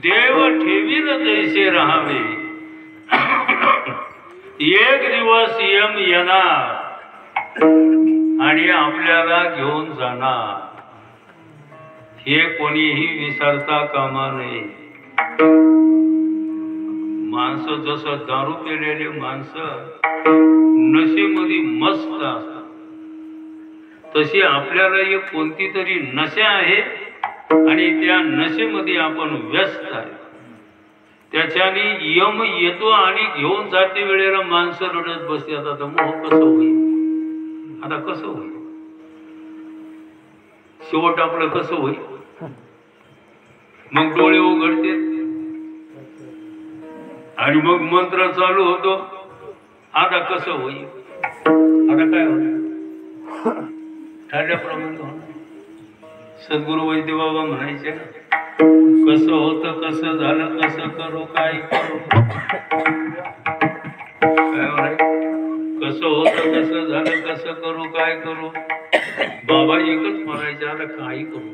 देव ठेवील तैसे राहावे. एक दिवस यम येणार आणि आपल्याला घेऊन जाणार. हे कोणीही विसरता कामा नये. माणसं जसं दारू पिलेले माणसं नशेमध्ये मस्त असतात, तशी आपल्याला एक कोणती तरी नशा आहे आणि त्या नशेमध्ये आपण व्यस्त आहे. त्याच्याने यम येतो आणि घेऊन जाते वेळेला माणसं रडत बसते. आता मोह कसं होईल, आता कसं होईल, शेवट आपलं कसं होईल. मग डोळे उघडते आणि मग मंत्र चालू होतो. आता कसं होईल, आता काय होणार, ठरल्याप्रमाणे होणार. सद्गुरु वैद्य बाबा म्हणायचे ना, कसं होतं, कसं झालं, कसं करू, काय करू, काय कसं होतं, कसं झालं, कसं करू, काय करू. बाबा एकच म्हणायचे, आता काही करू,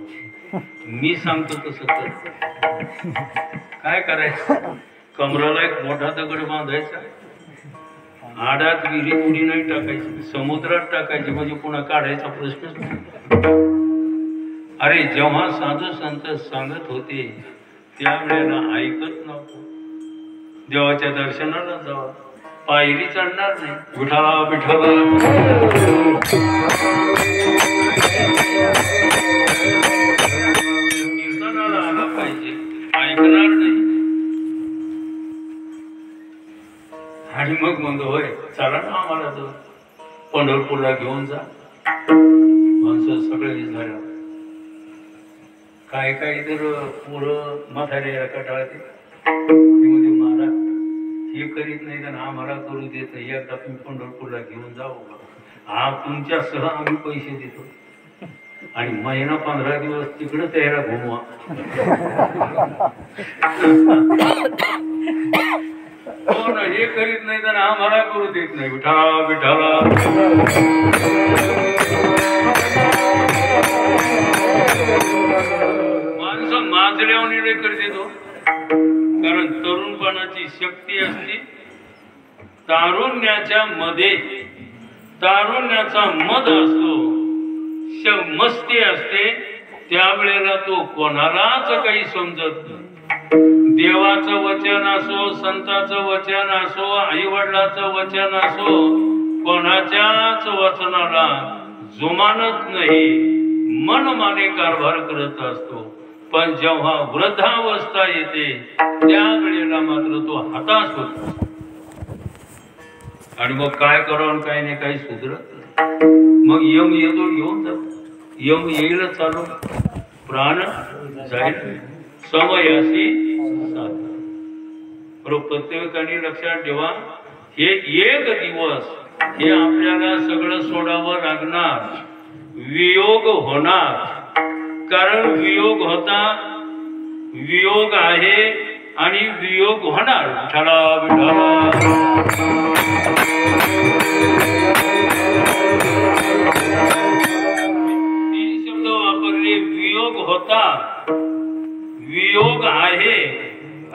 मी सांगतो तसं कर. काय करायचं, कमराला एक मोठा दगड बांधायचा, आडात विहिरीत उडी नाही टाकायची, समुद्रात टाकायची, म्हणजे पुन्हा काढायचा प्रश्नच नाही. अरे जेव्हा साधू संत सांगत होते त्यावेळेला ऐकत नव्हतं. देवाच्या दर्शनाला जावा, पायरी चढणार नाही. विठ्ठला विठ्ठला. कीर्तनाला आला पाहिजे, ऐकणार नाही. आणि मग म्हणतो होय चला ना आम्हाला तर पंढरपूरला घेऊन जा. माणसं सगळे झालं. काय काय तर पुरं म्हातारे कटाळते मध्ये महाराज हे करीत नाही तर आम्हाला करू देत नाही. एकदा तुम्ही पंढरपूरला घेऊन जाऊ, हा तुमच्यासह आम्ही पैसे देतो आणि महिना 15 दिवस तिकडं त्याला घुमवा. हो ना, हे करीत नाही तर आम्हाला करू देत नाही. विठ्ठला विठ्ठला. माणसं माजल्यावणी करते तो, कारण तरुणपणाची शक्ती असते. तारुण्याच्या मध्ये तारुण्याचा मद असतो, मस्ती असते त्यावेळेला तो कोणालाच काही समजत नाही. देवाचं वचन असो, संताचं वचन असो, आई वडिलाचं वचन असो, कोणाच्याच वचनाला जुमानत नाही, मनमाने कारभार करत असतो. पण जेव्हा वृद्धावस्था येते त्यावेळेला मात्र तो हताश होतो. आणि मग काय करावं, काय नाही, काही सुधरत. मग यम येतो, घेऊन जातो. यम येईल चालू, प्राण जाईल, समयाशी साधना. प्रत्येकाने लक्षात ठेवा, हे एक दिवस हे आपल्याला सगळं सोडावं लागणार. वियोग होणार, कारण वियोग होता, वियोग आहे आणि वियोग होणार. विठ्ठला विठ्ठला. तीन शब्द वापरले, वियोग होता, वियोग आहे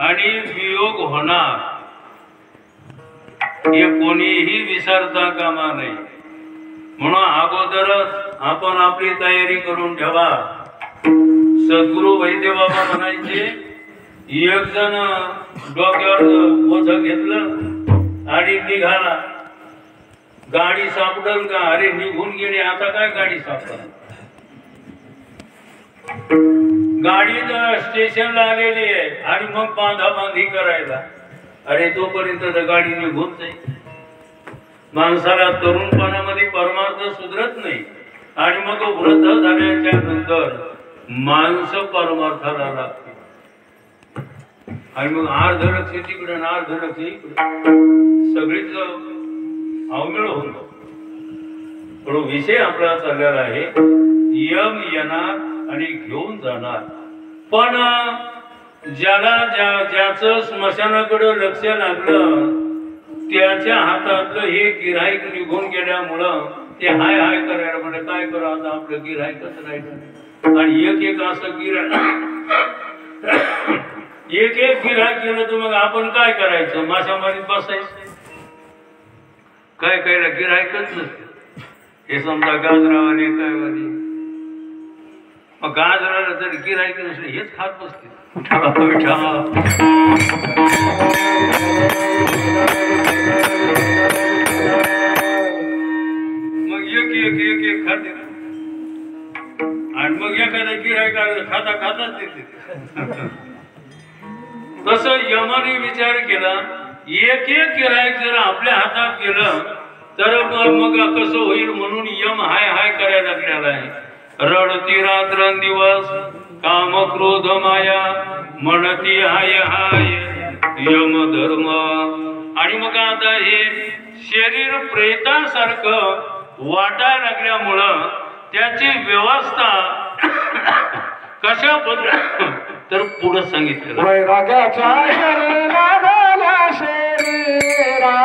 आणि वियोग होणार. हे कोणीही विसरता कामा नये. म्हणून अगोदरच आपण आपली तयारी करून ठेवा. सद्गुरु वैद्य बाबा म्हणायचे, एक जण डोक्यावर ओझ घेतलं आणि निघाला. गाडी सापडल का? अरे निघून गेली, आता काय गाडी सापडल? गाडी स्टेशनला आलेली आहे आणि मग बांधाबांधी करायला. अरे तोपर्यंत तर गाडी निघून जाईल. माणसाला तरुणपणामध्ये परमार्थ सुधरत नाही आणि मग वृद्ध झाल्याच्या नंतर माणसं परमार्थाला लागते. आणि मग अर्ध लक्ष तिकडे आणि अर्ध लक्ष इकडे, सगळीच अवमेळ होतो. पण विषय आपला चाललेला आहे, यम येणार आणि घेऊन जाणार. पण ज्याला ज्याचं स्मशानाकडे लक्ष लागलं त्याच्या हातातलं हे गिऱ्हाईक निघून गेल्यामुळं ते हाय हाय करायला म्हणजे काय करा आता, आपलं गिऱ्हाईकच राहिलं. आणि एक एक असं एक एक गिऱ्हाईक केलं तर मग आपण काय करायचं? माशामारीत बसायचं. काय करायला गिऱ्हाईकच नसते. हे समजा गाजरावाले काय वाले, मग गाजराला जर गिऱ्हाईक नसले हेच खात बसते. मग एक एक एक एक खाते आणि मग एखादा गिऱ्हाईक खाता खाताच देते. तसं यमाने विचार केला, एक एक गिऱ्हाईक जर आपल्या हातात गेलं तर मग कसं होईल, म्हणून यम हाय हाय करायला लागलेला आहे. रडती रात्रंदिवस काम क्रोध माया, म्हणती हाय हाय यम धर्म. आणि मग आता हे शरीर प्रेतासारखं वाटायला लागल्यामुळं त्याची व्यवस्था कशा पद्धती तर पुढे सांगितलं. वैराग्याच्या शरीराला शरीरा,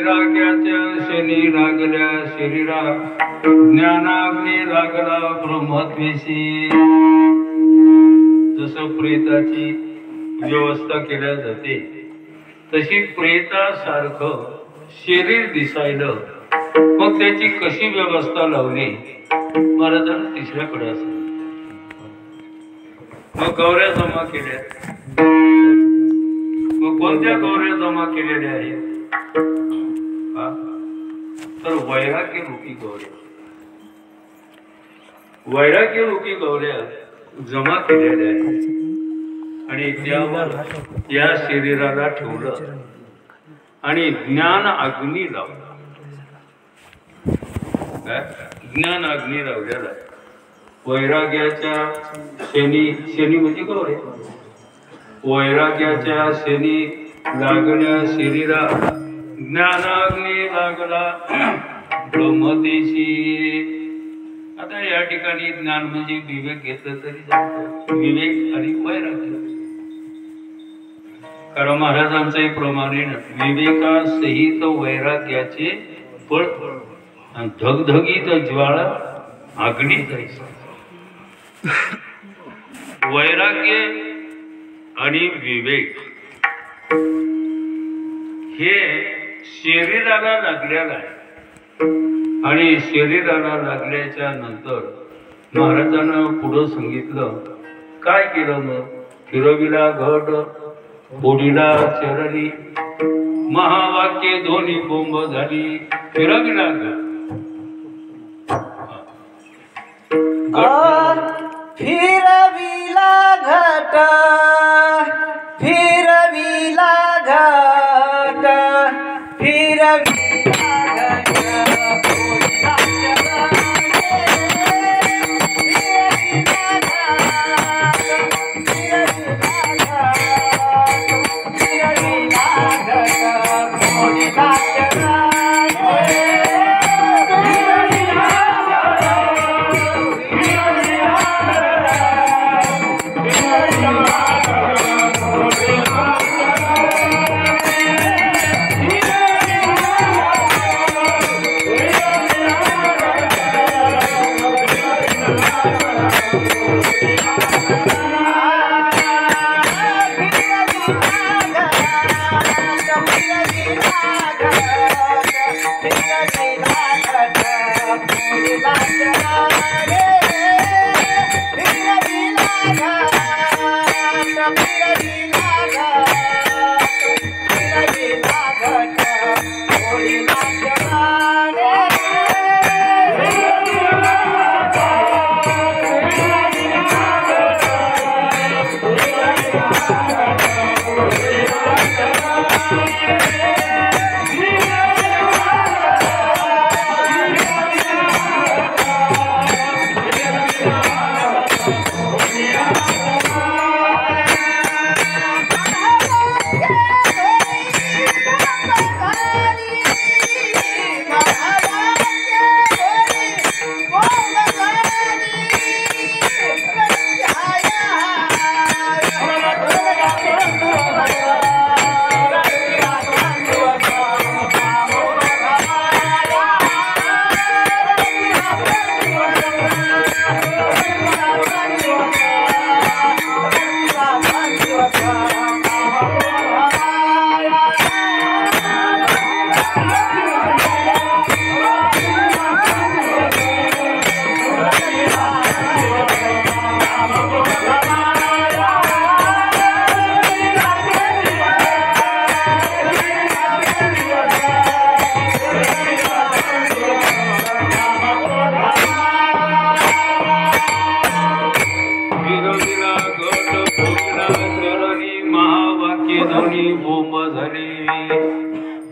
वैराग्याच्या शनी लागल्या शरीरा ज्ञानाग्नी लागला ब्रह्मत्वेशी. जसं प्रेताची व्यवस्था केल्या जाते तशी प्रेतासारखं शरीर दिसायलं. मग त्याची कशी व्यवस्था लावली महाराजांना तिसऱ्याकडे असं. मग गौऱ्या जमा केल्या. मग कोणत्या गौऱ्या जमा केलेल्या आहेत तर वैराग्य रूपी गौऱ्या. वैराग्य रूपी गौऱ्या जमा केलेल्या आहेत आणि त्यावर या शरीराला ठेवलं आणि ज्ञान अग्नी लावला. ज्ञान अग्नी लावलेला आहे. वैराग्याच्या शनी म्हणजे गौऱ्या. वैराग्याच्या शनी लागल्या शरीरा ज्ञानाग्नी लागला ब्रह्मतेशी. आता या ठिकाणी ज्ञान म्हणजे विवेक घेतलं तरी चालतं. विवेक आणि वैराग्य. कारण महाराजांचंही प्रमाणे विवेकासहित वैराग्याचे फळ आणि धगधगीत ज्वाळा अग्नी जायचं. वैराग्य आणि विवेक हे शरीराला लागलेलं आहे. आणि शरीराला लागल्याच्या नंतर महाराजांना पुढं सांगितलं काय केलं. मग फिरविला घट फोडीला चरणी महावाक्य दोन्ही बोंब झाली. फिरविला फिरविला घट फिरविला घट फिरविला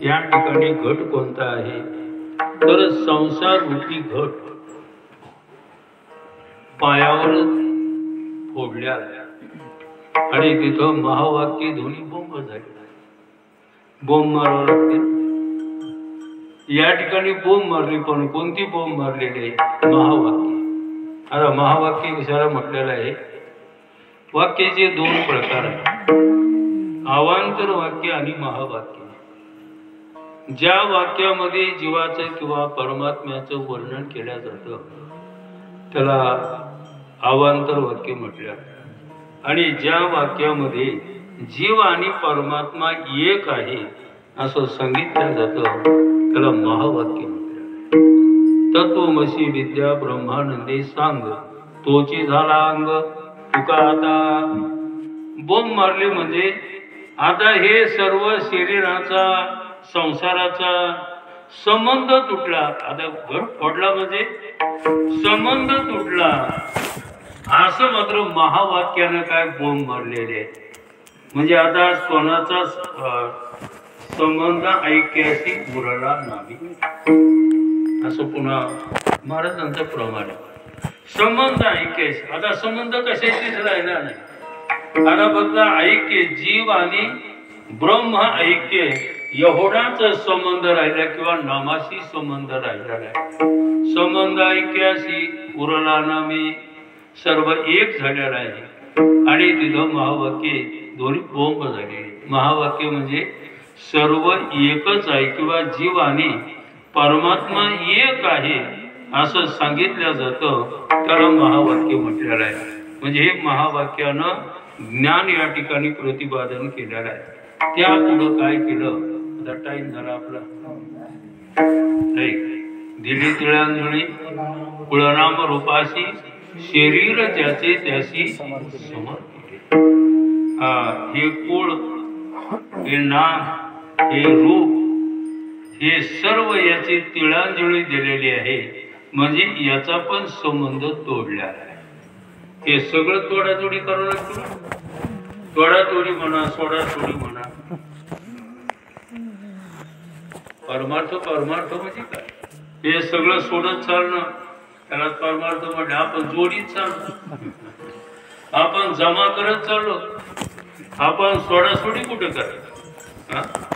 या ठिकाणी घट कोणता आहे तर संसार रूपी घट पायावर फोडल्या आणि तिथं महावाक्य दोन्ही बोंब झाले. बोंब मारावं लागते. या ठिकाणी बोंब मारली पण कोणती बोंब मारलेली आहे महावाक्य. आता महावाक्य कशाला म्हटलेलं आहे. वाक्याचे दोन प्रकार आहेत अवांतर वाक्य आणि महावाक्य. ज्या वाक्यामध्ये जीवाचं किंवा परमात्म्याचं वर्णन केलं जातं त्याला अवांतर वाक्य म्हटलं. आणि ज्या वाक्यामध्ये जीव आणि परमात्मा एक आहे असं सांगितलं जातं त्याला महावाक्य म्हटलं. तत्वमसी विद्या ब्रह्मानंदे सांग तोची झाला अंग. तुका आता बोंब मारली म्हणजे आता हे सर्व शरीराचा संसाराचा संबंध तुटला. आता घट फोडला म्हणजे संबंध तुटला असं मात्र महावाक्यानं काय बोंब मारलेले आहे. म्हणजे आता कोणाचा संबंध ऐक्याशी उरला नाही असं पुन्हा महाराजांचं प्रमाण आहे. संबंध ऐक्याशी आता संबंध कशाशीच राहिला नाही. आता फक्त ऐक्य जीव आणि ब्रह्म ऐक्य एवढाच संबंध राहिला किंवा नामाशी संबंध राहिला नाही. संबंध ऐक्याशी उरला नामी सर्व एक झालेला आहे. आणि तिथं महावाक्य दोन्ही बोंब झाले. महावाक्य म्हणजे सर्व एकच आहे किंवा जीव आणि परमात्मा एक आहे असं सांगितलं जातं त्याला महावाक्य म्हटलेलं आहे. म्हणजे हे महावाक्यानं ज्ञान या ठिकाणी प्रतिपादन केलेलं आहे. त्या पुढं काय केलं. आता टाइम झाला आपला. दिली तिळांजळी कुळनाम रूपाशी शरीर ज्याचे त्याशी समर्पिले. हे कुळ हे नाम हे रूप हे सर्व याची तिळांजळी दिलेली आहे. म्हणजे याचा पण संबंध तोडला आहे. हे सगळं तोडातोडी करू लागतो. तोडातोडी म्हणा सोडातोडी म्हणा. परमार्थ परमार्थ म्हणजे काय. हे सगळं सोडत चालणं त्याला परमार्थ म्हणजे आपण जोडीत चाललो. आपण जमा करत चाललो. आपण सोडासोडी कुठे करायचं.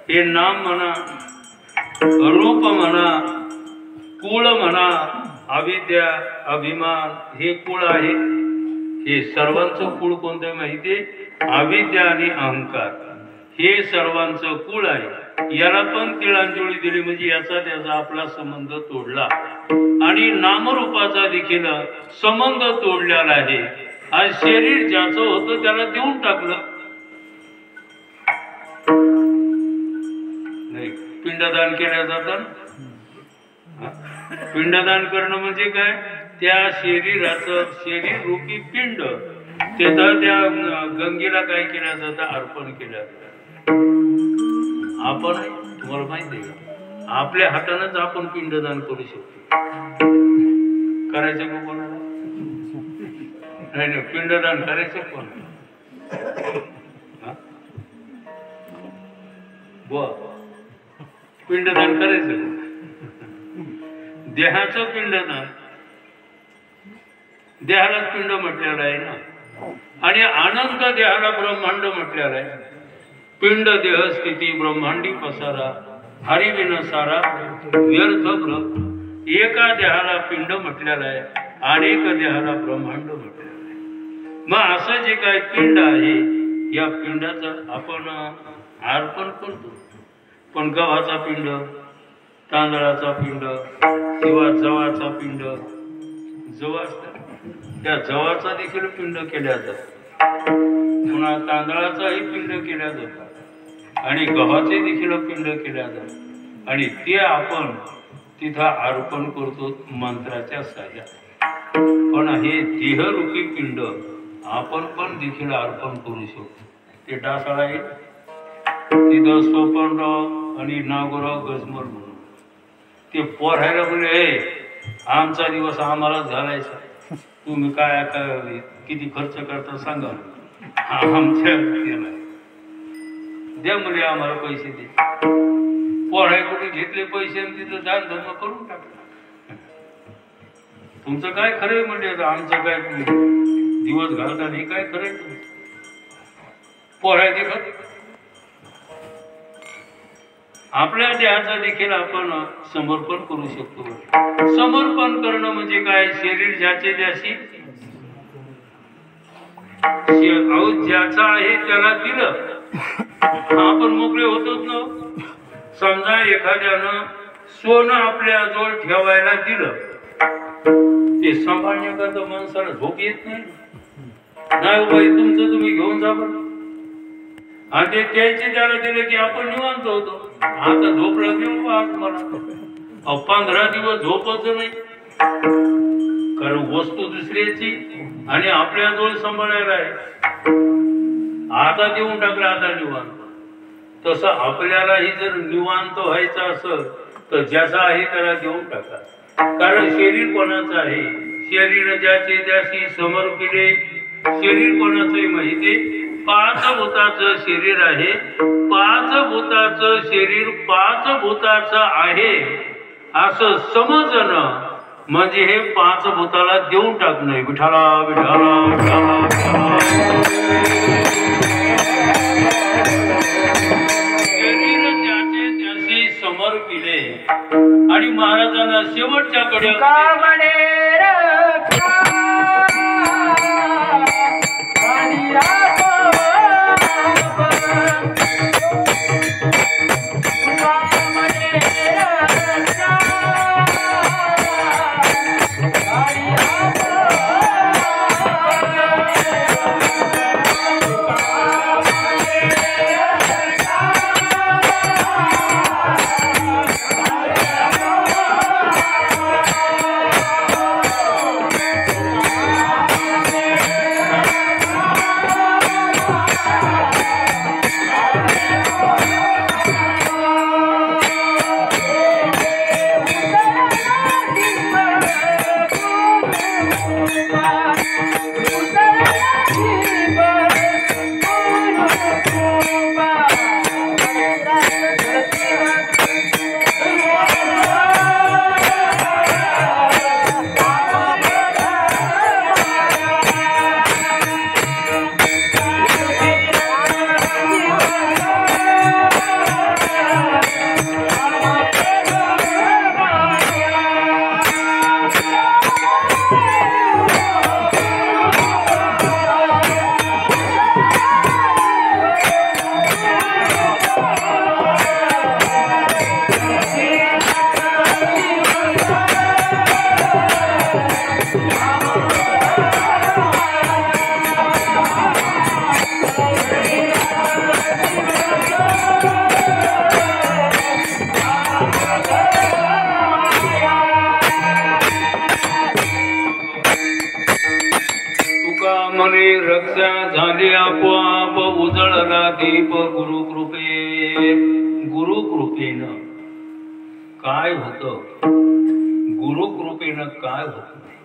हे नाम म्हणा रूप म्हणा कुळ म्हणा अविद्या अभिमान हे कुळ आहे. हे सर्वांचं कुळ कोणतं माहिती. अविद्या आणि अहंकार हे सर्वांचं कुळ आहे. याला पण तिळांजळी दिली म्हणजे याचा त्याचा आपला संबंध तोडला. आणि नामरूपाचा देखील संबंध तोडलेला आहे. आज शरीर ज्याचं होतं त्याला देऊन टाकलं. नाही पिंडदान केलं जातं. पिंडदान करणं म्हणजे काय. त्या शरीराचं शरीर रूपी पिंड तिथं त्या गंगेला काय केलं जातं अर्पण केलं जातं. आपण तुम्हाला माहिती आहे का आपल्या हातानंच आपण पिंडदान करू शकतो. करायचं का कोणाला. नाही पिंडदान करायचं कोणाला. पिंडदान करायचं. देहाचं पिंडदान देहालाच पिंड म्हटलेलं आहे ना. आणि अनंत देहाला ब्रह्मांड म्हटलेलं आहे. पिंड देह स्थिती ब्रह्मांडी पसारा हरिविन सारा व्यर्थ ब्रह्म. एका देहाला पिंड म्हटलेलं आहे. अनेक देहाला ब्रह्मांड म्हटलेलं आहे. मग असं जे काय पिंड आहे या पिंडाचं आपण अर्पण करतो. पण गव्हाचा पिंड तांदळाचा पिंड किंवा जवाचा पिंड जव असतात त्या जवाचा देखील पिंड केल्या जातात. पुन्हा तांदळाचाही पिंड केल्या जातात आणि गव्हाचे देखील पिंड केल्या जातात. आणि ते आपण तिथं अर्पण करतो मंत्राच्या साह्याने. पण हे देहरूपी पिंड आपण पण देखील अर्पण करू शकतो. ते डासाळा आहे तिथं सोपनराव आणि नागोराव गजमल म्हणून ते पोरायला बोलले आमचा दिवस आम्हालाच घालायचा. तुम्ही काय काय किती खर्च करता सांगा. आमच्या द्या मुले आम्हाला पैसे दे. पोरायकडून घेतले पैसे आणि तिथं दान धर्म करून टाकला. तुमचं काय खरंय म्हणजे आमचं काय दिवस घालता हे काय खरंय. पोराय देखत आपल्या देहाचा देखील आपण समर्पण करू शकतो. समर्पण करणं म्हणजे काय. शरीर ज्याचे त्याशी ज्याचा आहे त्याला दिलं आपण मोकळे होतोच ना. समजा एखाद्यानं सोनं आपल्या जवळ ठेवायला दिलं, ते सांभाळण्याकरता माणसाला झोप येत नाही. नाही बाई तुमचं तुम्ही घेऊन जा बरं. आणि ते त्याचे त्याला दिले की आपण निवांत होतो. आता झोपला देऊ आज मला 15 दिवस झोपच नाही, कारण वस्तू दुसऱ्याची आणि आपल्याजवळ सांभाळायला आहे. आता देऊन टाकलं आता निवांत. तसं आपल्यालाही जर निवांत व्हायचं असेल तर ज्याचा आहे त्याला देऊन टाका. कारण शरीर कोणाचं आहे, शरीर ज्याचे त्याशी समर्पिले. शरीर कोणाचंही माहिती, 5 भूताचं शरीर आहे. 5 भूताचं शरीर 5 भूताचं आहे असं समजणं म्हणजे हे 5 भूताला देऊन टाकणं. विठाला विठाला विठाला विठाला. शरीर ज्याचे त्याशी समर्पिले. आणि महाराजांना शेवटच्या कडे रक्षा झाली आपोआप उजळला दीप गुरुकृपे. गुरुकृपेनं काय होतं, गुरुकृपेनं काय होत नाही.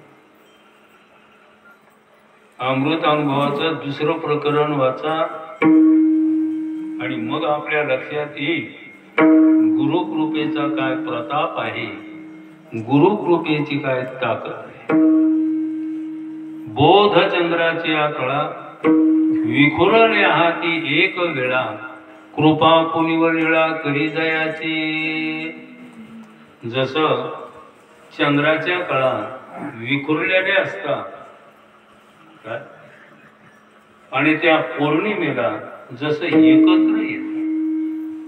अमृत अनुभवाचं 2रं प्रकरण वाचा आणि मग आपल्या लक्षात येईल गुरुकृपेचा काय प्रताप आहे, गुरुकृपेची काय ताकद आहे. बोधचंद्राची कळा विखुरले हाती एक वेळा, कृपा पुनिवर वेळा करी जयाची. जसं चंद्राच्या कळा विखुरलेल्या असतात आणि त्या पौर्णिमेला जसं एकत्र येत,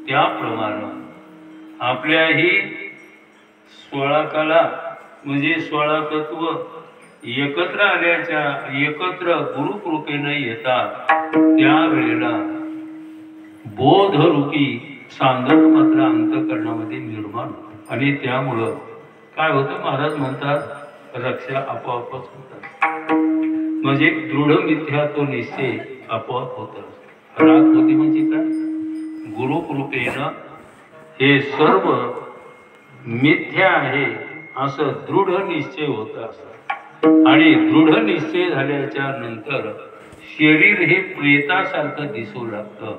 त्याप्रमाणे आपल्याही 16 कला म्हणजे 16 तत्व एकत्र आल्याच्या एकत्र गुरुकृपेनं येतात. त्यावेळेला बोधरूपी सांगत मात्र अंतःकरणामध्ये निर्माण होतं आणि त्यामुळं काय होतं, महाराज म्हणतात रक्षा आपोआपच होतात. म्हणजे दृढ मिथ्या तो निश्चय आपोआप होत. रात होती म्हणजे काय, गुरुकृपेनं हे सर्व मिथ्या आहे असं दृढ निश्चय होत असत. आणि दृढ निश्चय झाल्याच्या नंतर शरीर हे प्रेतासारखं दिसू लागतं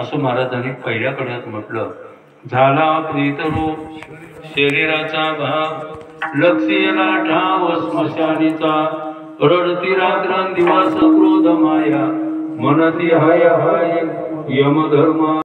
असं महाराजांनी पहिल्या कड्यात म्हटलं. झाला प्रेतरूप शरीराचा भाग, लक्षेला ठाव स्मशानीचा, रडती रात्रंदिवस क्रोध माया, मनती हाय हाय यमधर्मा.